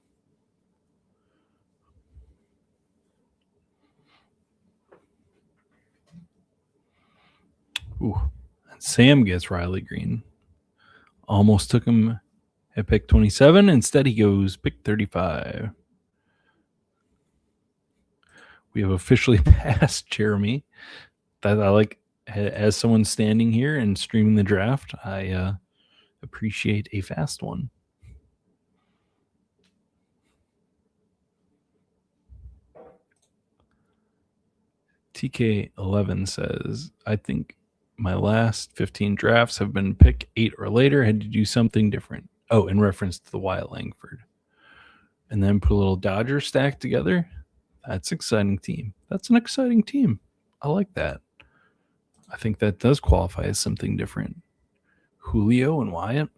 Ooh, and Sam gets Riley Green. Almost took him at pick 27. Instead, he goes pick 35. We have officially passed Jeremy. That I like. As someone standing here and streaming the draft, I appreciate a fast one. TK11 says, I think my last 15 drafts have been pick 8 or later. Had to do something different. Oh, in reference to the Wyatt Langford. And then put a little Dodger stack together. That's an exciting team. That's an exciting team. I like that. I think that does qualify as something different. Julio and Wyatt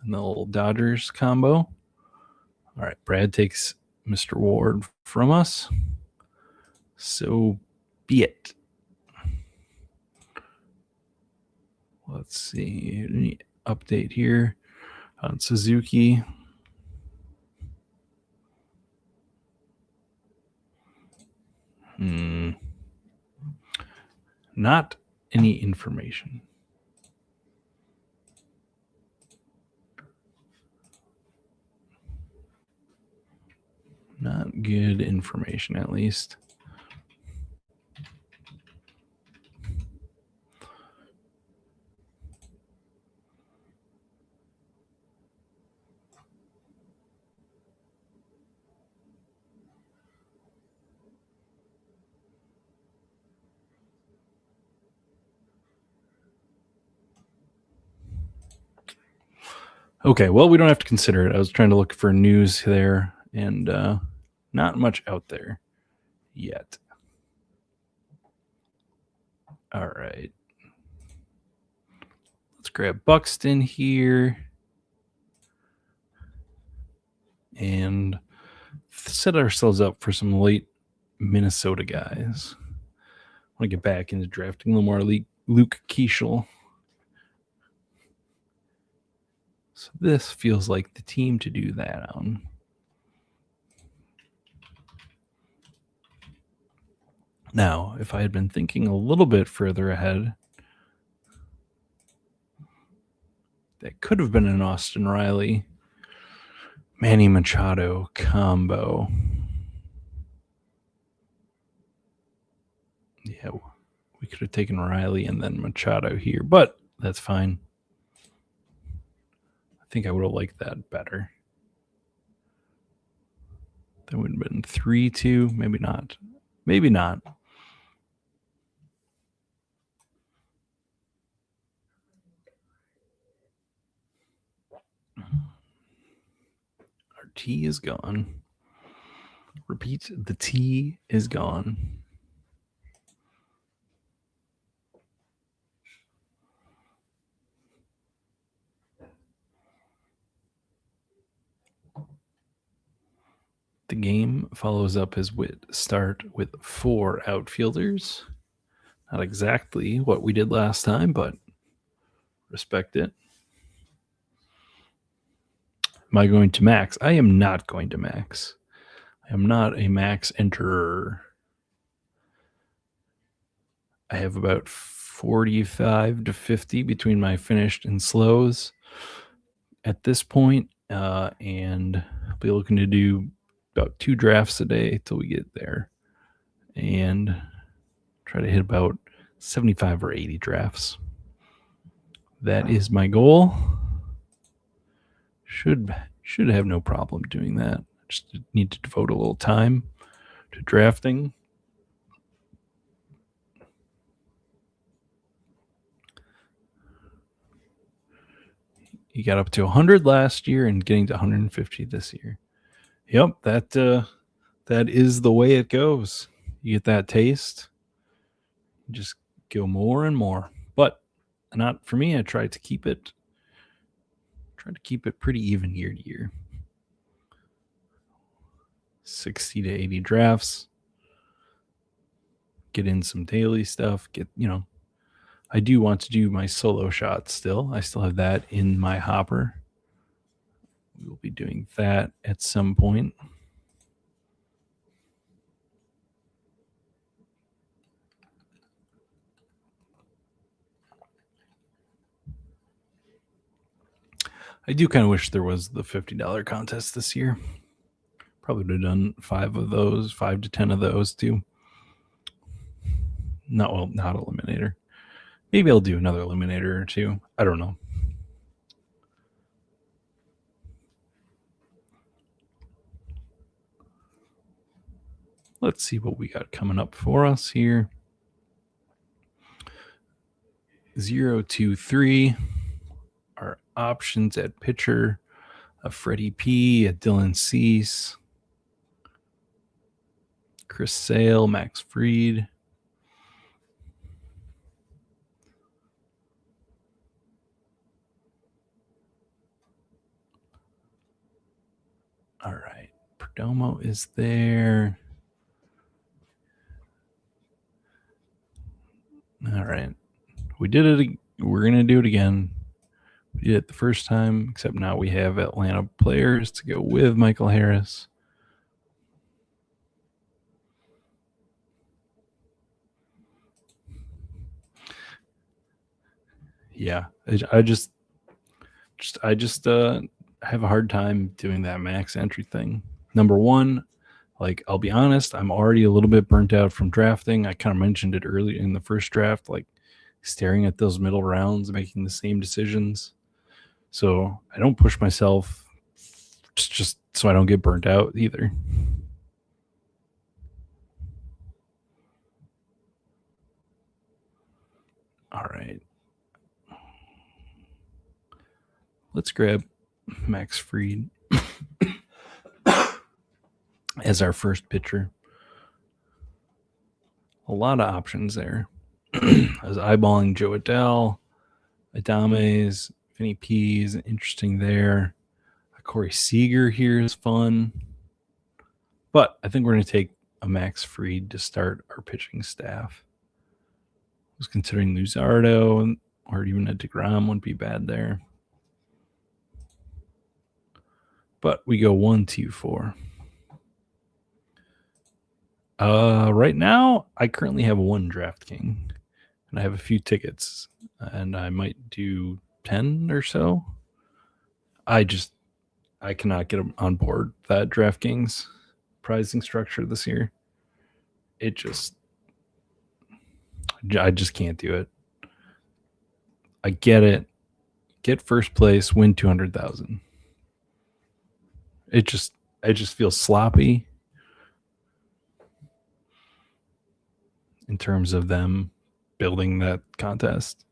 and the little Dodgers combo. All right, Brad takes Mr. Ward from us. So be it. Let's see. Any update here on Suzuki? Not any information. Not good information, at least. Okay, well, we don't have to consider it. I was trying to look for news there, and not much out there yet. All right. Let's grab Buxton here and set ourselves up for some late Minnesota guys. I want to get back into drafting a little more Luke Keeschel. So this feels like the team to do that on. Now, if I had been thinking a little bit further ahead, that could have been an Austin Riley, Manny Machado combo. Yeah, we could have taken Riley and then Machado here, but that's fine. I think I would have liked that better. That would have been 3-2. Maybe not. Maybe not. Our tea is gone. Repeat, the tea is gone. The game follows up his start with 4 outfielders. Not exactly what we did last time, but respect it. Am I going to max? I am not going to max. I am not a max enterer. I have about 45 to 50 between my finished and slows at this point, and I'll be looking to do about 2 drafts a day till we get there, and try to hit about 75 or 80 drafts. That is my goal. Should have no problem doing that. Just need to devote a little time to drafting. You got up to 100 last year and getting to 150 this year. Yep, that is the way it goes. You get that taste, you just go more and more. But not for me. I try to keep it pretty even year to year. 60 to 80 drafts. Get in some daily stuff. I do want to do my solo shot still. I still have that in my hopper. We will be doing that at some point. I do kind of wish there was the $50 contest this year. Probably would have done 5 to 10 of those too. Not eliminator. Maybe I'll do another eliminator or two. I don't know. Let's see what we got coming up for us here. 0-2-3. Our options at pitcher: a Freddie P, a Dylan Cease, Chris Sale, Max Fried. All right. Perdomo is there. All right. We did it. We're going to do it again. We did it the first time, except now we have Atlanta players to go with Michael Harris. Yeah, I just have a hard time doing that max entry thing. Number one, like, I'll be honest, I'm already a little bit burnt out from drafting. I kind of mentioned it early in the first draft, like staring at those middle rounds, making the same decisions. So I don't push myself just so I don't get burnt out either. All right. Let's grab Max Fried as our first pitcher. A lot of options there. I was eyeballing Joe Adele, Adames, Vinny P's, interesting there. Corey Seager here is fun. But I think we're going to take a Max Fried to start our pitching staff. I was considering Luzardo or even a DeGrom wouldn't be bad there. But we go 1, 2, 4. Right now, I currently have one DraftKings, and I have a few tickets, and I might do 10 or so. I cannot get on board that DraftKings pricing structure this year. I just can't do it. I get it. Get first place, win 200,000. I just feel sloppy in terms of them building that contest.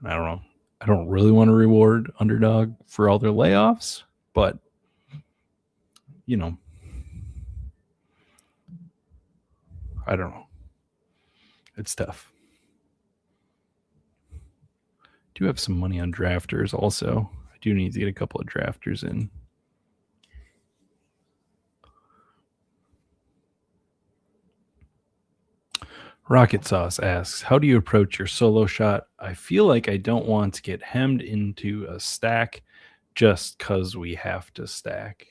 I don't know. I don't really want to reward underdog for all their layoffs, but I don't know. It's tough. Do have some money on drafters also. I do need to get a couple of drafters in. Rocket Sauce asks, how do you approach your solo shot? I feel like I don't want to get hemmed into a stack just because we have to stack.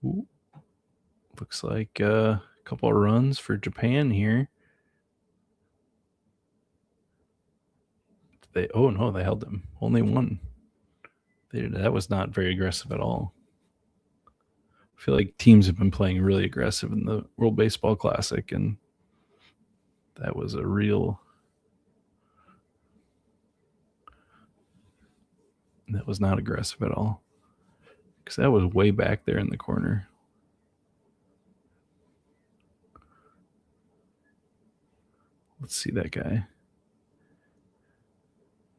Ooh. Looks like a couple of runs for Japan here. They held them. Only one. That was not very aggressive at all. I feel like teams have been playing really aggressive in the World Baseball Classic, and that was not aggressive at all, because that was way back there in the corner. Let's see that guy.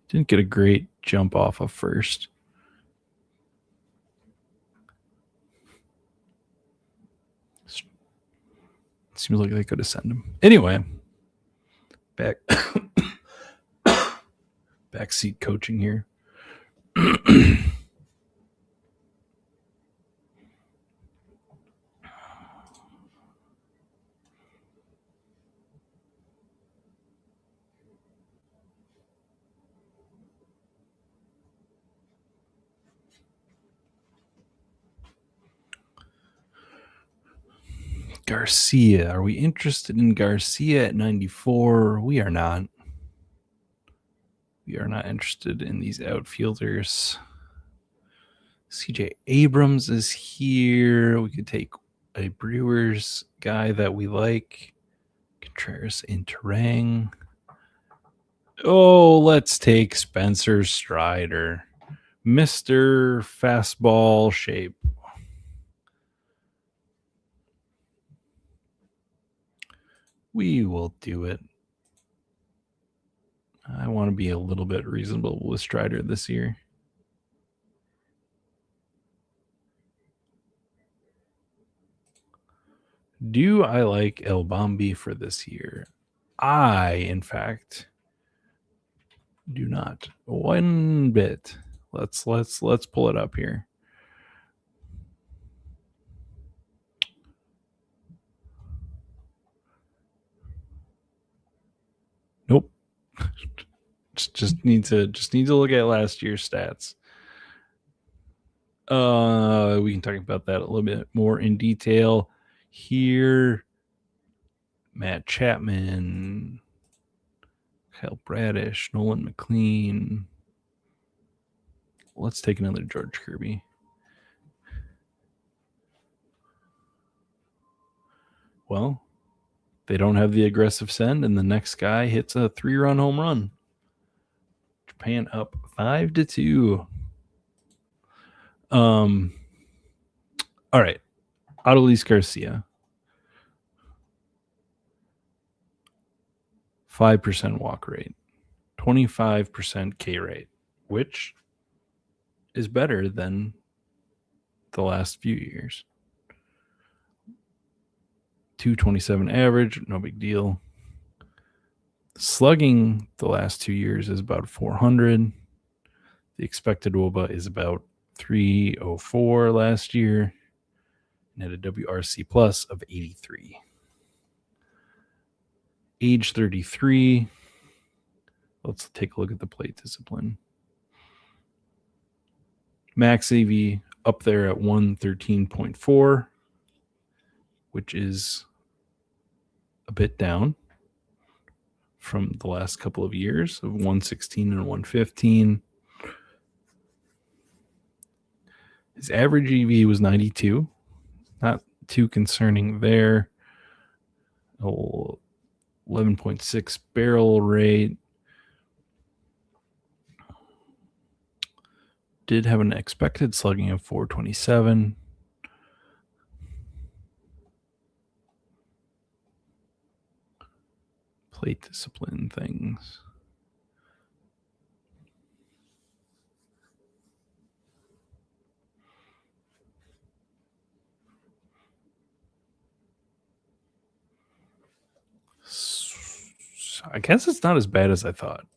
Didn't get a great jump off of first. Seems like they could have sent him. Anyway, backseat coaching here. Garcia. Are we interested in Garcia at 94? We are not. We are not interested in these outfielders. CJ Abrams is here. We could take a Brewers guy that we like. Contreras in Terang. Oh, let's take Spencer Strider. Mr. Fastball Shape. We will do it. I want to be a little bit reasonable with Strider this year. Do I like El Bombi for this year? I, in fact, do not. One bit. Let's pull it up here. Nope. just need to look at last year's stats. We can talk about that a little bit more in detail here. Matt Chapman, Kyle Bradish, Nolan McLean. Let's take another George Kirby. Well, they don't have the aggressive send, and the next guy hits a 3-run home run. Japan up 5-2. All right. Adolis Garcia. 5% walk rate. 25% K rate, which is better than the last few years. 227 average, no big deal. Slugging the last 2 years is about 400. The expected WOBA is about 304 last year, and had a WRC plus of 83. Age 33. Let's take a look at the plate discipline. Max AV up there at 113.4. which is a bit down from the last couple of years of 116 and 115. His average EV was 92. Not too concerning there. 11.6 barrel rate. Did have an expected slugging of 427. Plate discipline things. I guess it's not as bad as I thought.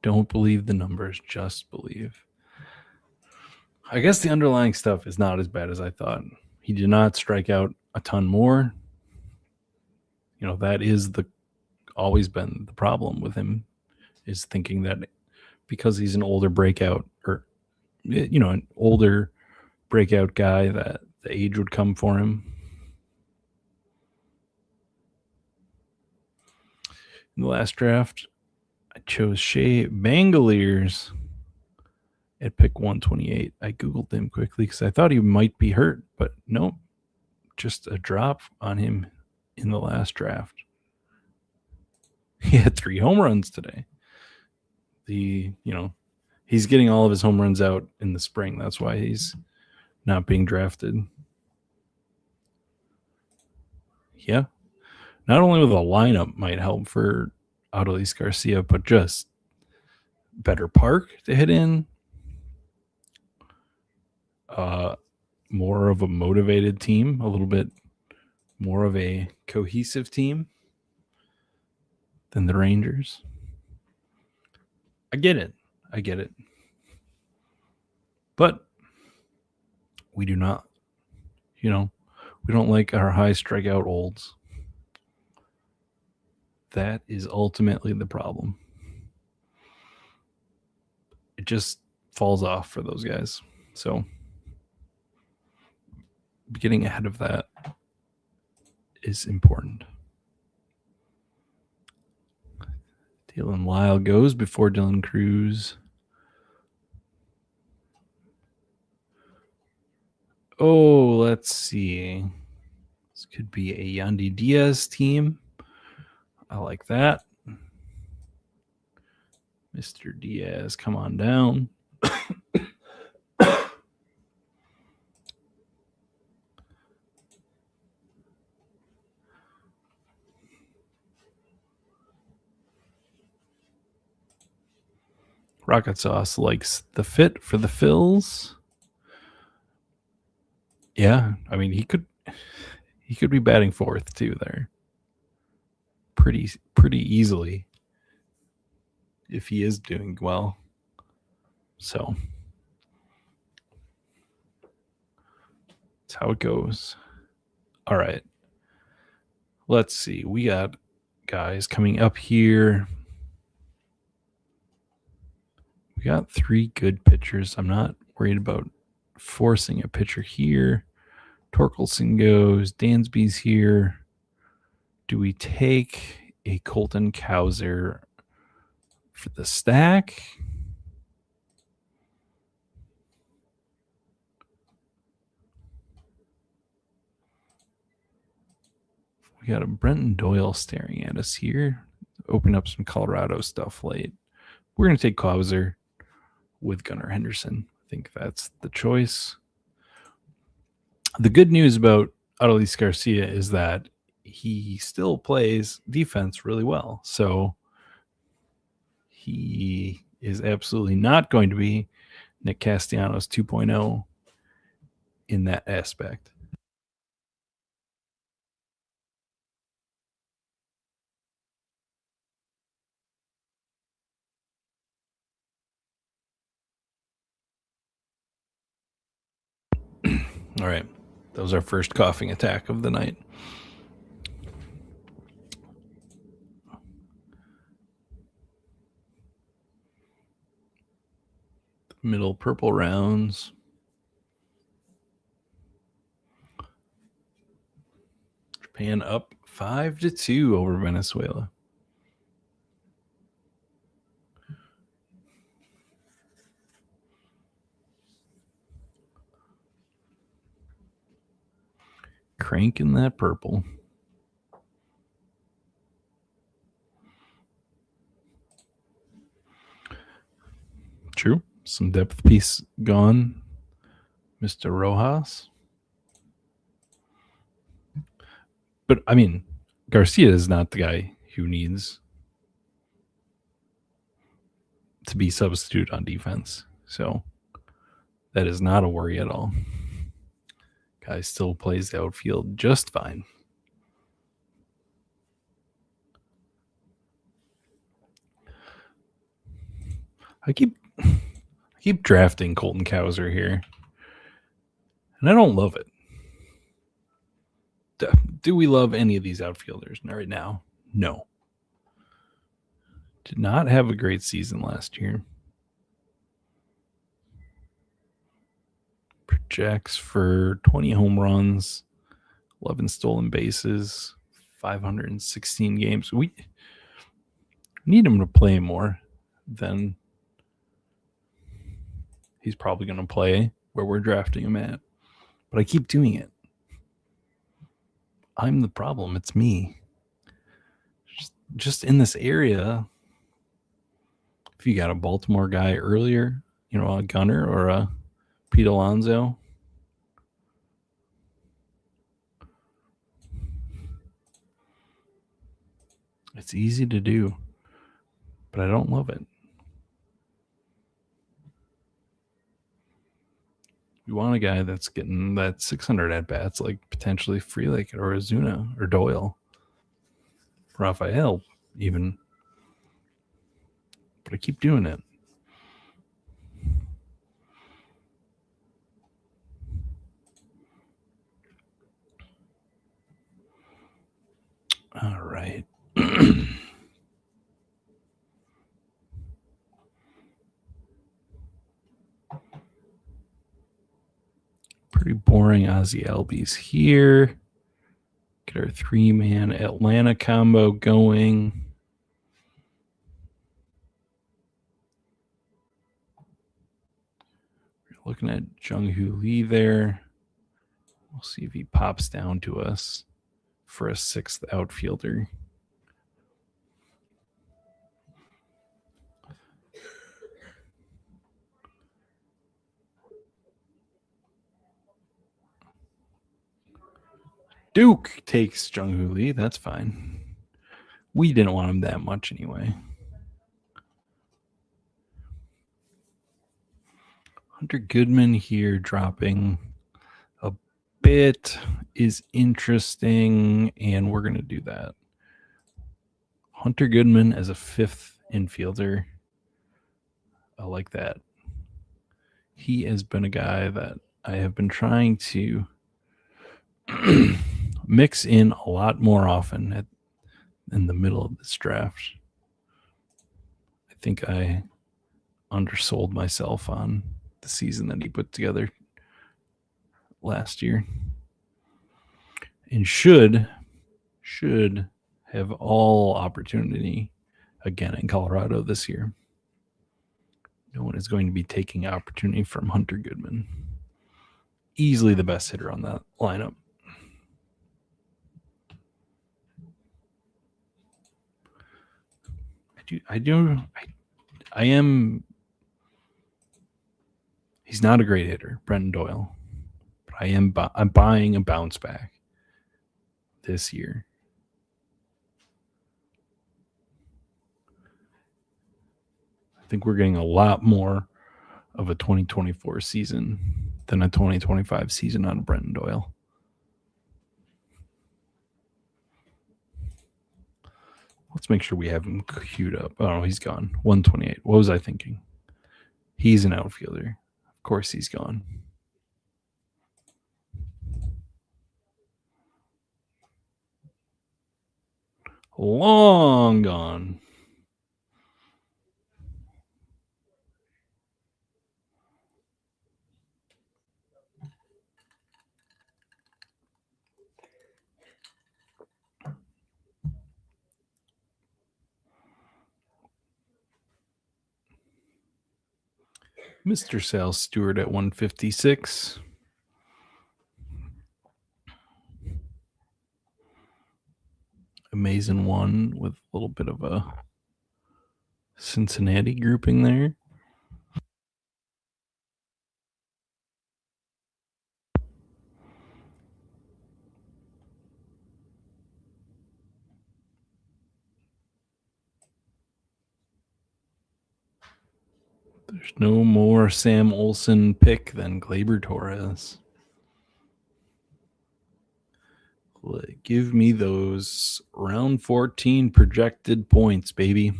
Don't believe the numbers, just believe. I guess the underlying stuff is not as bad as I thought. He did not strike out a ton more. You know, that is always been the problem with him, is thinking that because he's an older breakout, or an older breakout guy, that the age would come for him. In the last draft, I chose Shea Bangaliers at pick 128. I Googled him quickly because I thought he might be hurt, but no, just a drop on him in the last draft. He had 3 home runs today. He's getting all of his home runs out in the spring. That's why he's not being drafted. Yeah. Not only with a lineup might help for Adolis Garcia, but just better park to hit in. More of a motivated team, a little bit more of a cohesive team than the Rangers. I get it. But we do not, we don't like our high strikeout olds. That is ultimately the problem. It just falls off for those guys. So getting ahead of that is important. Dylan Lyle goes before Dylan Cruz. Oh, let's see. This could be a Yandy Diaz team. I like that. Mr. Diaz, come on down. Rocket Sauce likes the fit for the fills. Yeah, I mean he could be batting fourth too there. Pretty easily if he is doing well. So that's how it goes. All right. Let's see. We got guys coming up here. We got 3 good pitchers. I'm not worried about forcing a pitcher here. Torkelson goes. Dansby's here. Do we take a Colton Cowser for the stack? We got a Brenton Doyle staring at us here. Open up some Colorado stuff late. We're going to take Cowser with Gunnar Henderson. I think that's the choice. The good news about Adolis Garcia is that he still plays defense really well. So he is absolutely not going to be Nick Castellanos 2.0 in that aspect. All right. That was our first coughing attack of the night. Middle purple rounds. Japan up 5-2 over Venezuela. Cranking that purple. True. Some depth piece gone. Mr. Rojas. But, I mean, Garcia is not the guy who needs to be substitute on defense. So that is not a worry at all. Guy still plays the outfield just fine. I keep drafting Colton Cowser here, and I don't love it. Do we love any of these outfielders right now? No. Did not have a great season last year. Projects for 20 home runs, 11 stolen bases, 516 games. We need him to play more than he's probably going to play where we're drafting him at. But I keep doing it. I'm the problem. It's me. Just in this area, if you got a Baltimore guy earlier, a Gunner or a Pete Alonso, it's easy to do, but I don't love it. You want a guy that's getting that 600 at bats, like potentially Frelick or Ozuna or Doyle, Raphael, even. But I keep doing it. All right. Pretty boring Ozzy Albies here. Get our 3-man Atlanta combo going. We're looking at Jung-Hoo Lee there. We'll see if he pops down to us for a 6th outfielder. Duke takes Jung-Hoo Lee. That's fine. We didn't want him that much anyway. Hunter Goodman here dropping a bit is interesting, and we're going to do that. Hunter Goodman as a 5th infielder. I like that. He has been a guy that I have been trying to mix in a lot more often in the middle of this draft. I think I undersold myself on the season that he put together last year, and should have all opportunity again in Colorado this year. No one is going to be taking opportunity from Hunter Goodman. Easily the best hitter on that lineup. I am. He's not a great hitter, Brenton Doyle, but I'm buying a bounce back this year. I think we're getting a lot more of a 2024 season than a 2025 season on Brenton Doyle. Let's make sure we have him queued up. Oh, he's gone. 128. What was I thinking? He's an outfielder. Of course he's gone. Long gone. Mr. Sal Stewart at 156. Amazing one with a little bit of a Cincinnati grouping there. There's no more Sam Olson pick than Gleyber Torres. Give me those round 14 projected points, baby.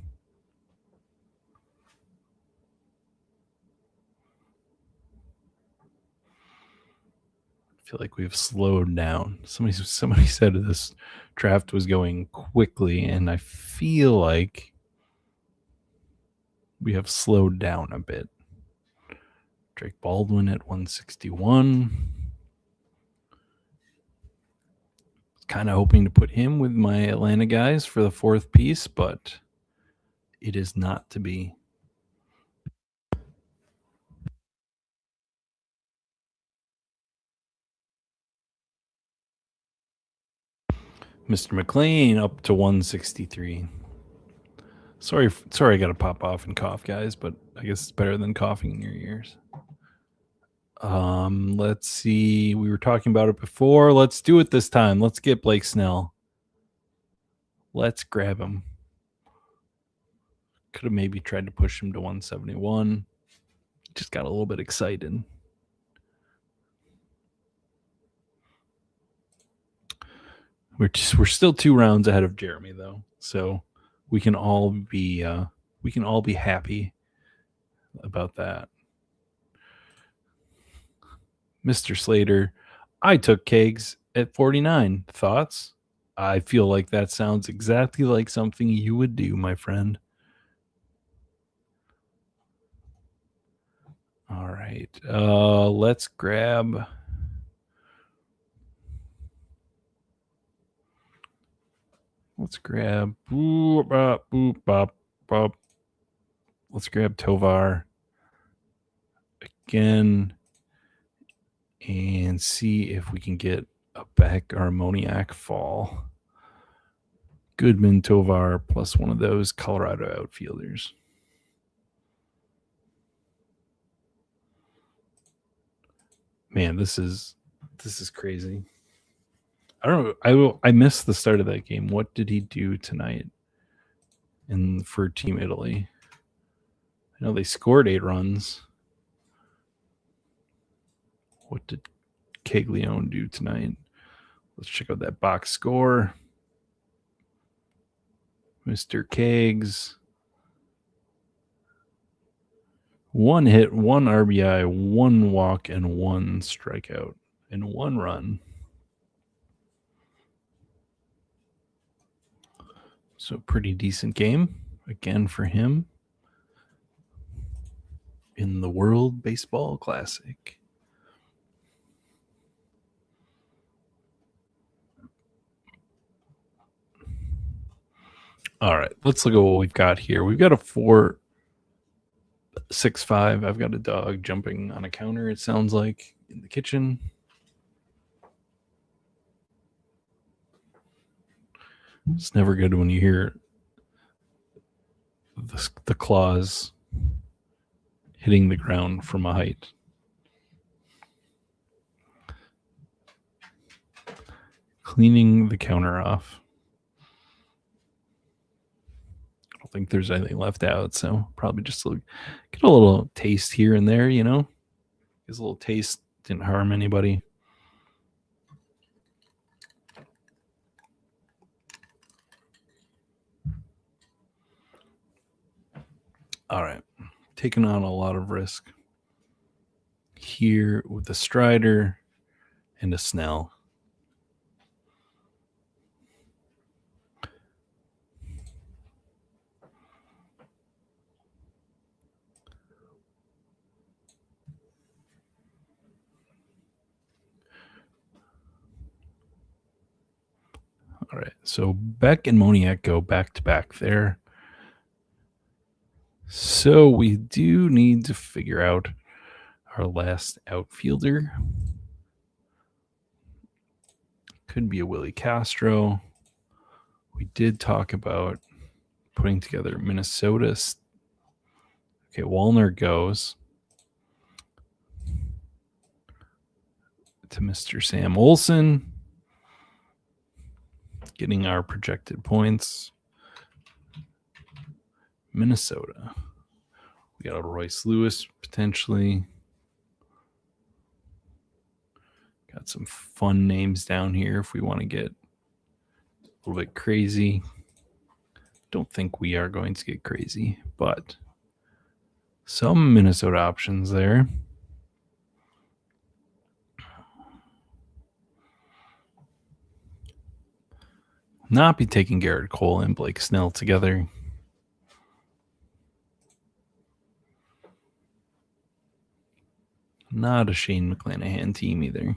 I feel like we've slowed down. Somebody said this draft was going quickly, and I feel like we have slowed down a bit. Drake Baldwin at 161. Kind of hoping to put him with my Atlanta guys for the fourth piece, but it is not to be. Mr. McLean up to 163. Sorry, I got to pop off and cough, guys, but I guess it's better than coughing in your ears. Let's see. We were talking about it before. Let's do it this time. Let's get Blake Snell. Let's grab him. Could have maybe tried to push him to 171. Just got a little bit excited. We're still 2 rounds ahead of Jeremy though, so we can all be happy about that. Mr. Slater, I took Kegs at 49. Thoughts? I feel like that sounds exactly like something you would do, my friend. All right. Let's grab Let's grab Tovar again and see if we can get a Beck or Moniak fall. Goodman, Tovar, plus one of those Colorado outfielders. Man, this is crazy. I don't know. I missed the start of that game. What did he do tonight for Team Italy? I know they scored 8 runs. What did Caglione do tonight? Let's check out that box score. Mr. Kegs. 1 hit, 1 RBI, 1 walk, and 1 strikeout, and 1 run. So pretty decent game again for him in the World Baseball Classic. All right, let's look at what we've got here. We've got a 4.65. I've got a dog jumping on a counter, it sounds like, in the kitchen. It's never good when you hear the claws hitting the ground from a height. Cleaning the counter off. I don't think there's anything left out, so probably just get a little taste here and there, Get a little taste, didn't harm anybody. All right. Taking on a lot of risk here with a Strider and a Snell. All right. So Beck and Moniak go back to back there. So we do need to figure out our last outfielder. Could be a Willie Castro. We did talk about putting together Minnesota. Okay, Wallner goes to Mr. Sam Olson, getting our projected points. Minnesota. We got a Royce Lewis potentially. Got some fun names down here if we want to get a little bit crazy. Don't think we are going to get crazy, but some Minnesota options there. Not be taking Garrett Cole and Blake Snell together. Not a Shane McClanahan team either.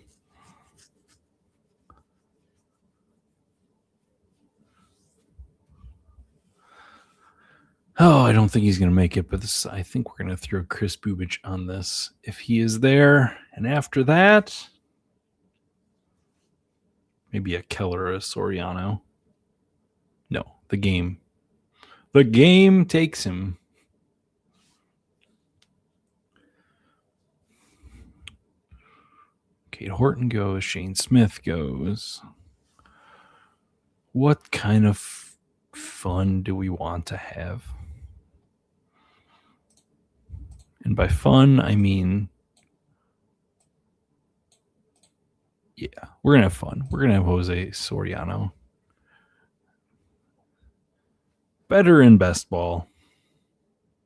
Oh, I don't think he's going to make it, but I think we're going to throw Chris Bubich on this if he is there. And after that, maybe a Keller or a Soriano. No, the game. The game takes him. Kate Horton goes. Shane Smith goes. What kind of fun do we want to have? And by fun, I mean, yeah, we're going to have fun. We're going to have Jose Soriano. Better in best ball.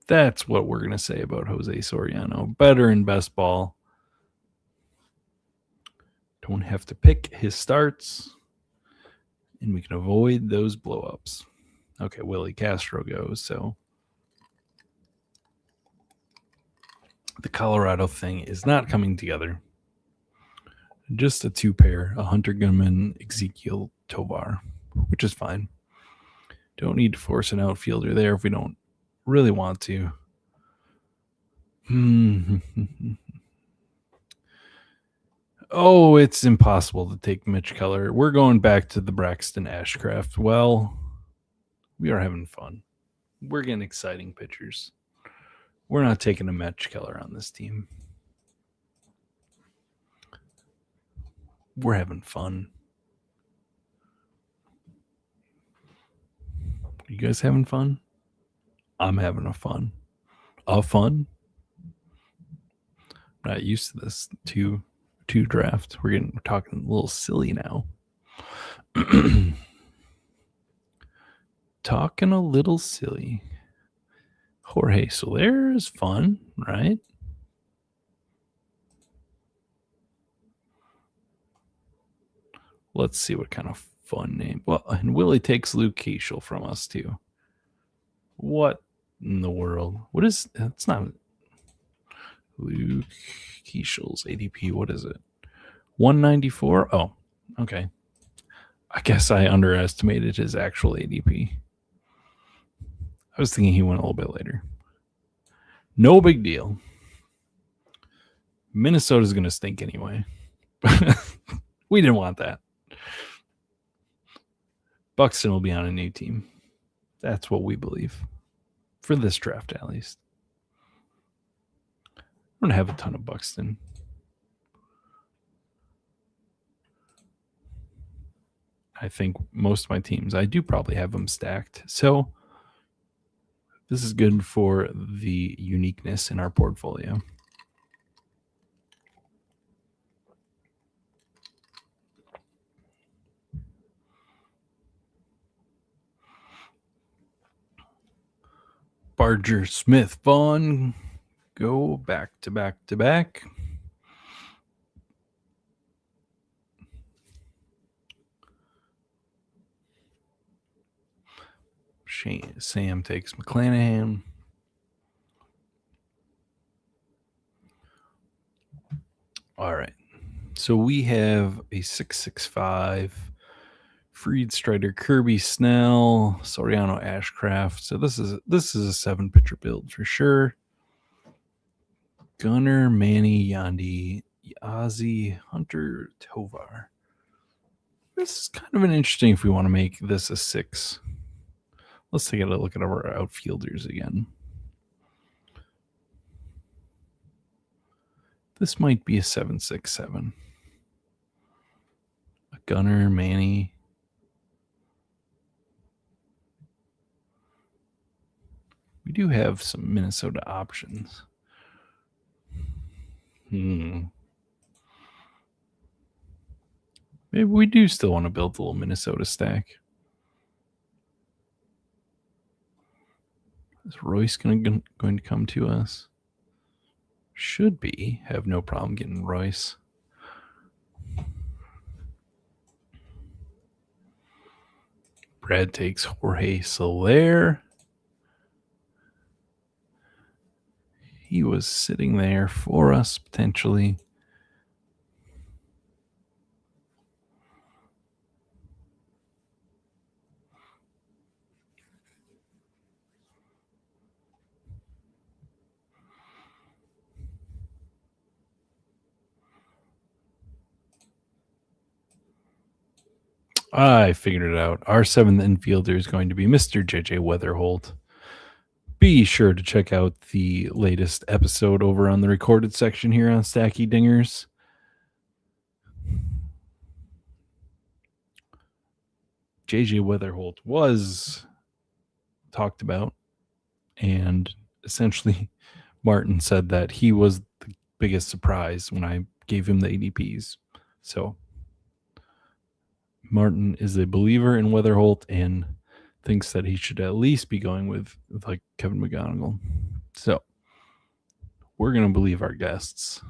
That's what we're going to say about Jose Soriano. Better in best ball. Don't have to pick his starts. And we can avoid those blowups. Okay, Willie Castro goes. So the Colorado thing is not coming together. Just a two pair, a Hunter Gunman, Ezekiel Tovar, which is fine. Don't need to force an outfielder there if we don't really want to. Oh, it's impossible to take Mitch Keller. We're going back to the Braxton Ashcraft. Well, we are having fun. We're getting exciting pitchers. We're not taking a Mitch Keller on this team. We're having fun. You guys having fun? I'm having a fun. Fun? I'm not used to this two draft. We're talking a little silly now. Talking a little silly. Jorge Soler is fun, right? Let's see what kind of fun name. Well, and Willie takes Luke Keishel from us too. What in the world? What is that's not Luke Keishel's ADP? What is it? 194? Oh, okay. I guess I underestimated his actual ADP. I was thinking he went a little bit later. No big deal. Minnesota's going to stink anyway. We didn't want that. Buxton will be on a new team. That's what we believe. For this draft, at least. I don't have a ton of Buxton. I think most of my teams, I do probably have them stacked. So this is good for the uniqueness in our portfolio. Barger, Smith, Vaughn go back to back to back. Sam takes McClanahan. All right. So we have a 665 Fried Strider, Kirby Snell, Soriano Ashcraft. So this is a 7-pitcher build for sure. Gunner, Manny, Yandy, Ozzy, Hunter, Tovar. This is kind of an interesting if we want to make this a 6. Let's take a look at our outfielders again. This might be a 7-6-7. A Gunner, Manny. We do have some Minnesota options. Maybe we do still want to build a little Minnesota stack. Is Royce going to come to us? Should be. Have no problem getting Royce. Brad takes Jorge Soler. He was sitting there for us potentially. I figured it out. Our 7th infielder is going to be Mr. JJ Weatherholt. Be sure to check out the latest episode over on the recorded section here on Stacky Dingers. JJ Weatherholt was talked about, and essentially Martin said that he was the biggest surprise when I gave him the ADPs. So Martin is a believer in Weatherholt and thinks that he should at least be going with like Kevin McGonigal. So we're going to believe our guests.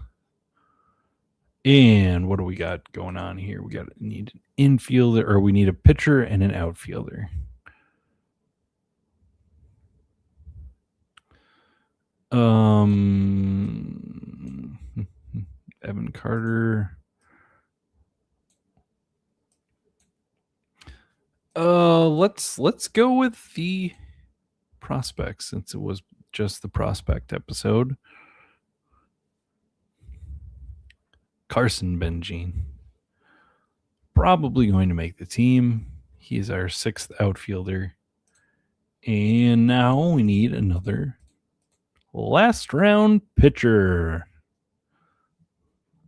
And what do we got going on here? We need an infielder, or we need a pitcher and an outfielder. Evan Carter. Let's go with the prospects, since it was just the prospect episode. Carson Benjean. Probably going to make the team. He's our 6th outfielder. And now we need another last round pitcher.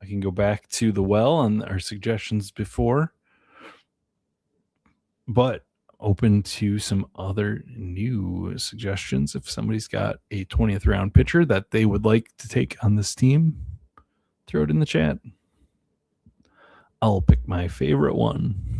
I can go back to the well on our suggestions before, but open to some other new suggestions. If somebody's got a 20th round pitcher that they would like to take on this team, throw it in the chat. I'll pick my favorite one.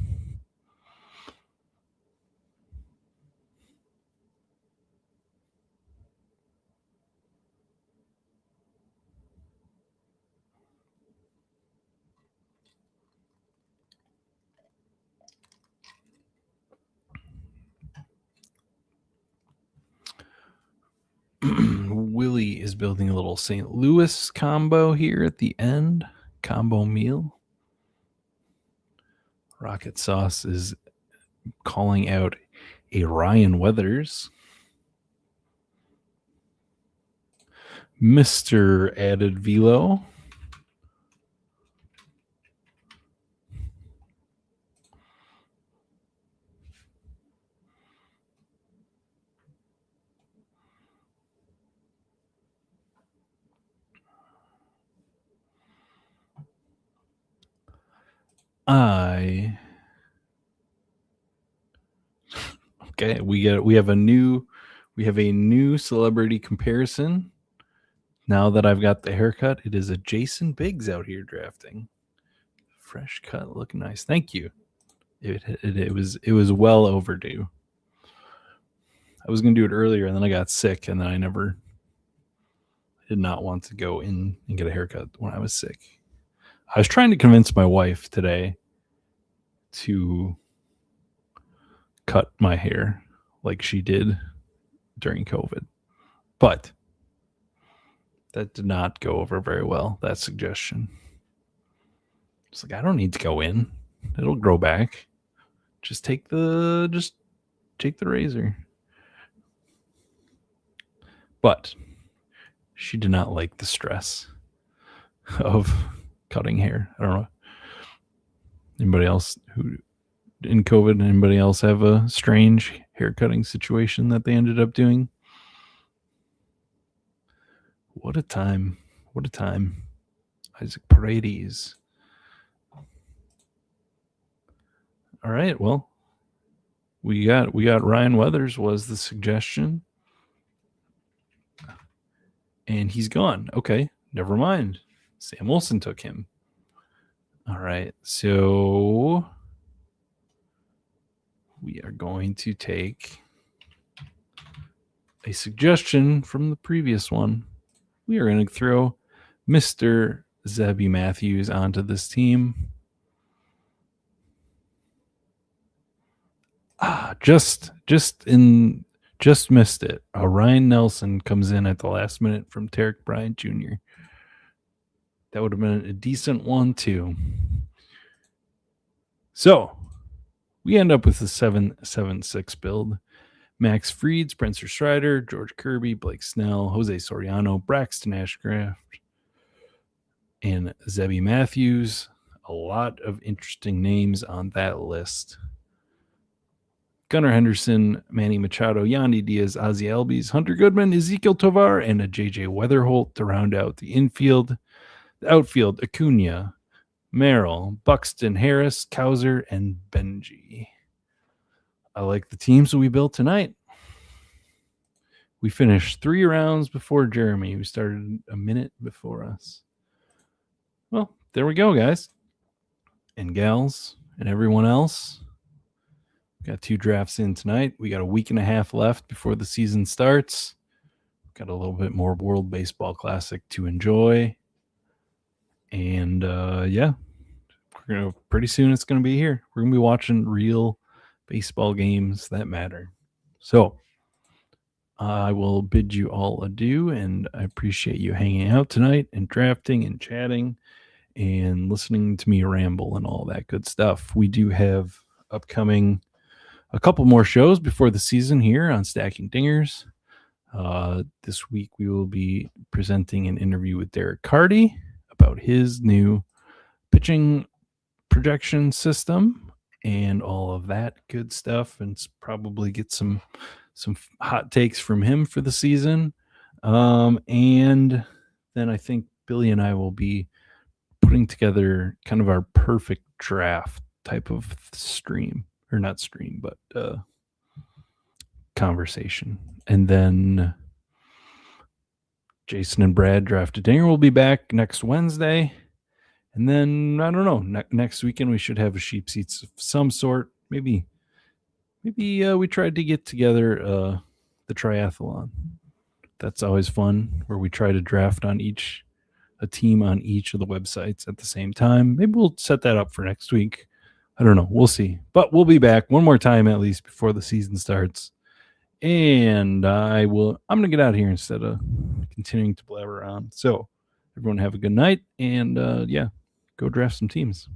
Willie is building a little St. Louis combo here at the end. Combo meal. Rocket Sauce is calling out a Ryan Weathers. Mr. Added Velo. Okay, we have a new celebrity comparison. Now that I've got the haircut, it is a Jason Biggs out here drafting. Fresh cut, looking nice. Thank you. It was well overdue. I was going to do it earlier, and then I got sick, and then I did not want to go in and get a haircut when I was sick. I was trying to convince my wife today to cut my hair like she did during COVID, but that did not go over very well, that suggestion. It's like, I don't need to go in. It'll grow back. Just take the razor. But she did not like the stress of cutting hair. I don't know. Anybody else who in COVID, anybody else have a strange hair cutting situation that they ended up doing? What a time. What a time. Isaac Paredes. All right, well, we got Ryan Weathers was the suggestion. And he's gone. Okay, never mind. Sam Wilson took him. All right, so we are going to take a suggestion from the previous one. We are going to throw Mr. Zebby Matthews onto this team. Just missed it. Ryan Nelson comes in at the last minute from Tarek Bryant Jr. That would have been a decent one too. So we end up with a 7-7-6 build. Max Fried, Spencer Strider, George Kirby, Blake Snell, Jose Soriano, Braxton Ashcraft, and Zebby Matthews. A lot of interesting names on that list. Gunnar Henderson, Manny Machado, Yandy Diaz, Ozzie Albies, Hunter Goodman, Ezekiel Tovar, and a J.J. Weatherholt to round out the infield. The outfield, Acuna, Merrill, Buxton, Harris, Kauser, and Benji. I like the teams that we built tonight. We finished 3 rounds before Jeremy, who started a minute before us. Well, there we go, guys. And gals, and everyone else. Got 2 drafts in tonight. We got a week and a half left before the season starts. Got a little bit more World Baseball Classic to enjoy. And yeah, pretty soon it's going to be here. We're going to be watching real baseball games that matter. So I will bid you all adieu, and I appreciate you hanging out tonight and drafting and chatting and listening to me ramble and all that good stuff. We do have upcoming a couple more shows before the season here on Stacking Dingers. This week we will be presenting an interview with Derek Carty about his new pitching projection system and all of that good stuff, and probably get some hot takes from him for the season. And then I think Billy and I will be putting together kind of our perfect draft type of stream. Or not stream, but conversation. And then Jason and Brad Draft a Dinger will be back next Wednesday. And then, I don't know, next weekend we should have a sheep seats of some sort. Maybe we tried to get together the triathlon. That's always fun, where we try to draft on a team on each of the websites at the same time. Maybe we'll set that up for next week. I don't know. We'll see. But we'll be back one more time at least before the season starts. And I'm going to get out of here instead of continuing to blabber around. So everyone have a good night. And yeah, go draft some teams.